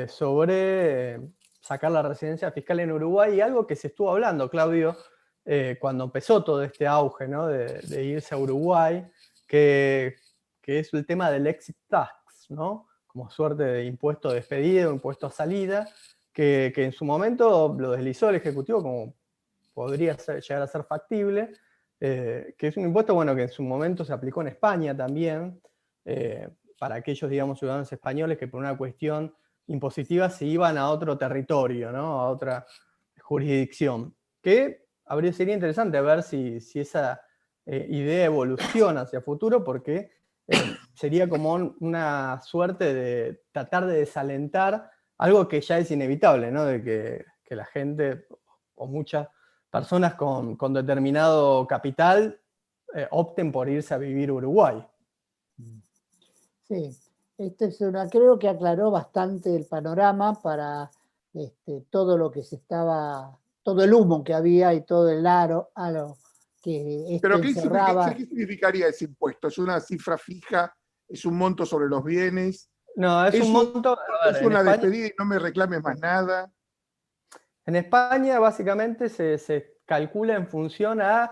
sobre sacar la residencia fiscal en Uruguay y algo que se estuvo hablando, Claudio, cuando empezó todo este auge, ¿no? de irse a Uruguay, que es el tema del exit tax, ¿no? Como suerte de impuesto de despedida, impuesto a salida, que en su momento lo deslizó el Ejecutivo como podría llegar a ser factible, que es un impuesto, bueno, que en su momento se aplicó en España también, para aquellos, digamos, ciudadanos españoles que por una cuestión impositiva se iban a otro territorio, ¿no? A otra jurisdicción, que sería interesante ver si esa idea evoluciona hacia futuro, porque sería como una suerte de tratar de desalentar algo que ya es inevitable, ¿no? De que la gente, o muchas personas con determinado capital, opten por irse a vivir a Uruguay. Sí, Creo que aclaró bastante el panorama para todo lo que todo el humo que había y todo el halo que esto Pero encerraba. ¿qué significaría ese impuesto? ¿Es una cifra fija? ¿Es un monto sobre los bienes? No, es un monto, a ¿Es ver, una despedida y no me reclames más nada? En España básicamente se calcula en función a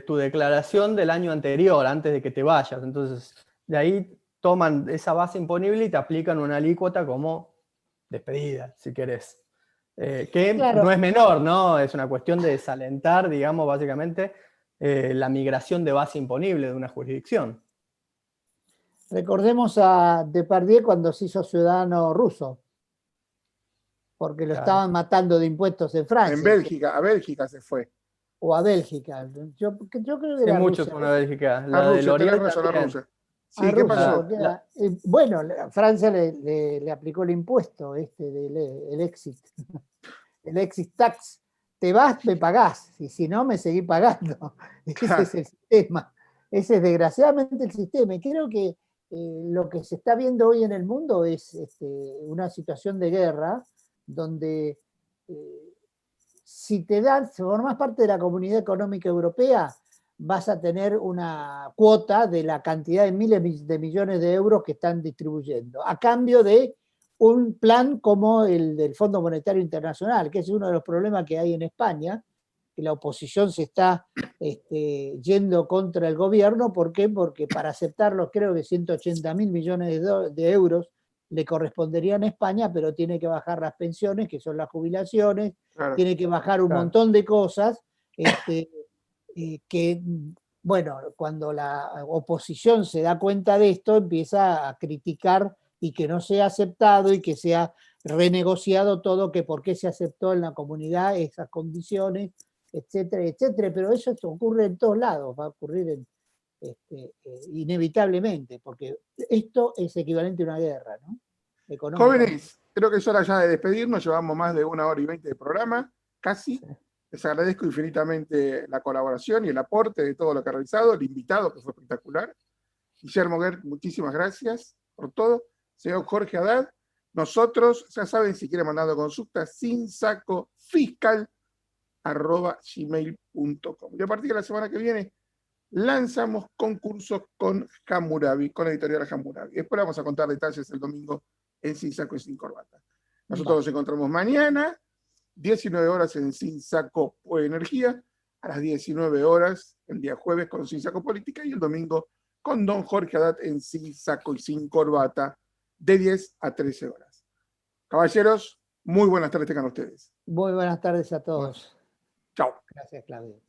tu declaración del año anterior, antes de que te vayas. Entonces, de ahí toman esa base imponible y te aplican una alícuota como despedida, si querés. Que Claro, no es menor, ¿no? Es una cuestión de desalentar, digamos, básicamente, la migración de base imponible de una jurisdicción. recordemos a Depardieu cuando se hizo ciudadano ruso, porque lo Claro. estaban matando de impuestos en En Francia, Bélgica, a Bélgica se fue. o a Bélgica. Yo creo que Sí, era muchos Rusia. son a Bélgica. A La de Rusia, tenés L'Oréal razón, a también. Rusia. A Sí, ¿qué Rusia, pasó? porque bueno, Francia le aplicó el impuesto el exit, el exit tax. Te vas, me pagás, y si no, me seguís pagando. Ese es el sistema. Ese es desgraciadamente el sistema. Y creo que lo que se está viendo hoy en el mundo es una situación de guerra donde eh, si formas parte de la Comunidad Económica Europea, vas a tener una cuota de la cantidad de miles de millones de euros que están distribuyendo, a cambio de un plan como el del Fondo Monetario Internacional, que es uno de los problemas que hay en España, que la oposición se está yendo contra el gobierno. ¿Por qué? Porque para aceptarlos creo que 180.000 millones de euros le corresponderían a España, pero tiene que bajar las pensiones, que son las jubilaciones, Claro. tiene que bajar un Claro. montón de cosas que, bueno, cuando la oposición se da cuenta de esto, empieza a criticar y que no sea aceptado y que sea renegociado todo, que por qué se aceptó en la comunidad esas condiciones, etcétera, etcétera. Pero eso ocurre en todos lados, va a ocurrir inevitablemente, porque esto es equivalente a una guerra, ¿no? Económica. Jóvenes, creo que es hora ya de despedirnos. Llevamos más de 1 hora y 20 de programa, casi. Sí. Les agradezco infinitamente la colaboración y el aporte de todo lo que ha realizado, el invitado, que fue espectacular. Guillermo Gert, muchísimas gracias por todo. Señor Jorge Haddad, nosotros, ya saben, si quieren mandando consultas, sinsacofiscal@gmail.com. Y a partir de la semana que viene, lanzamos concursos con Hammurabi, con la editorial Hammurabi. Después vamos a contar detalles el domingo en Sin Saco y Sin Corbata. Nosotros nos encontramos mañana, 19 horas en Sin Saco Energía, a las 19 horas el día jueves con Sin Saco Política y el domingo con don Jorge Haddad en Sin Saco y Sin Corbata, de 10 a 13 horas. Caballeros, muy buenas tardes tengan ustedes. Muy buenas tardes a todos. Chao. Gracias, Claudio.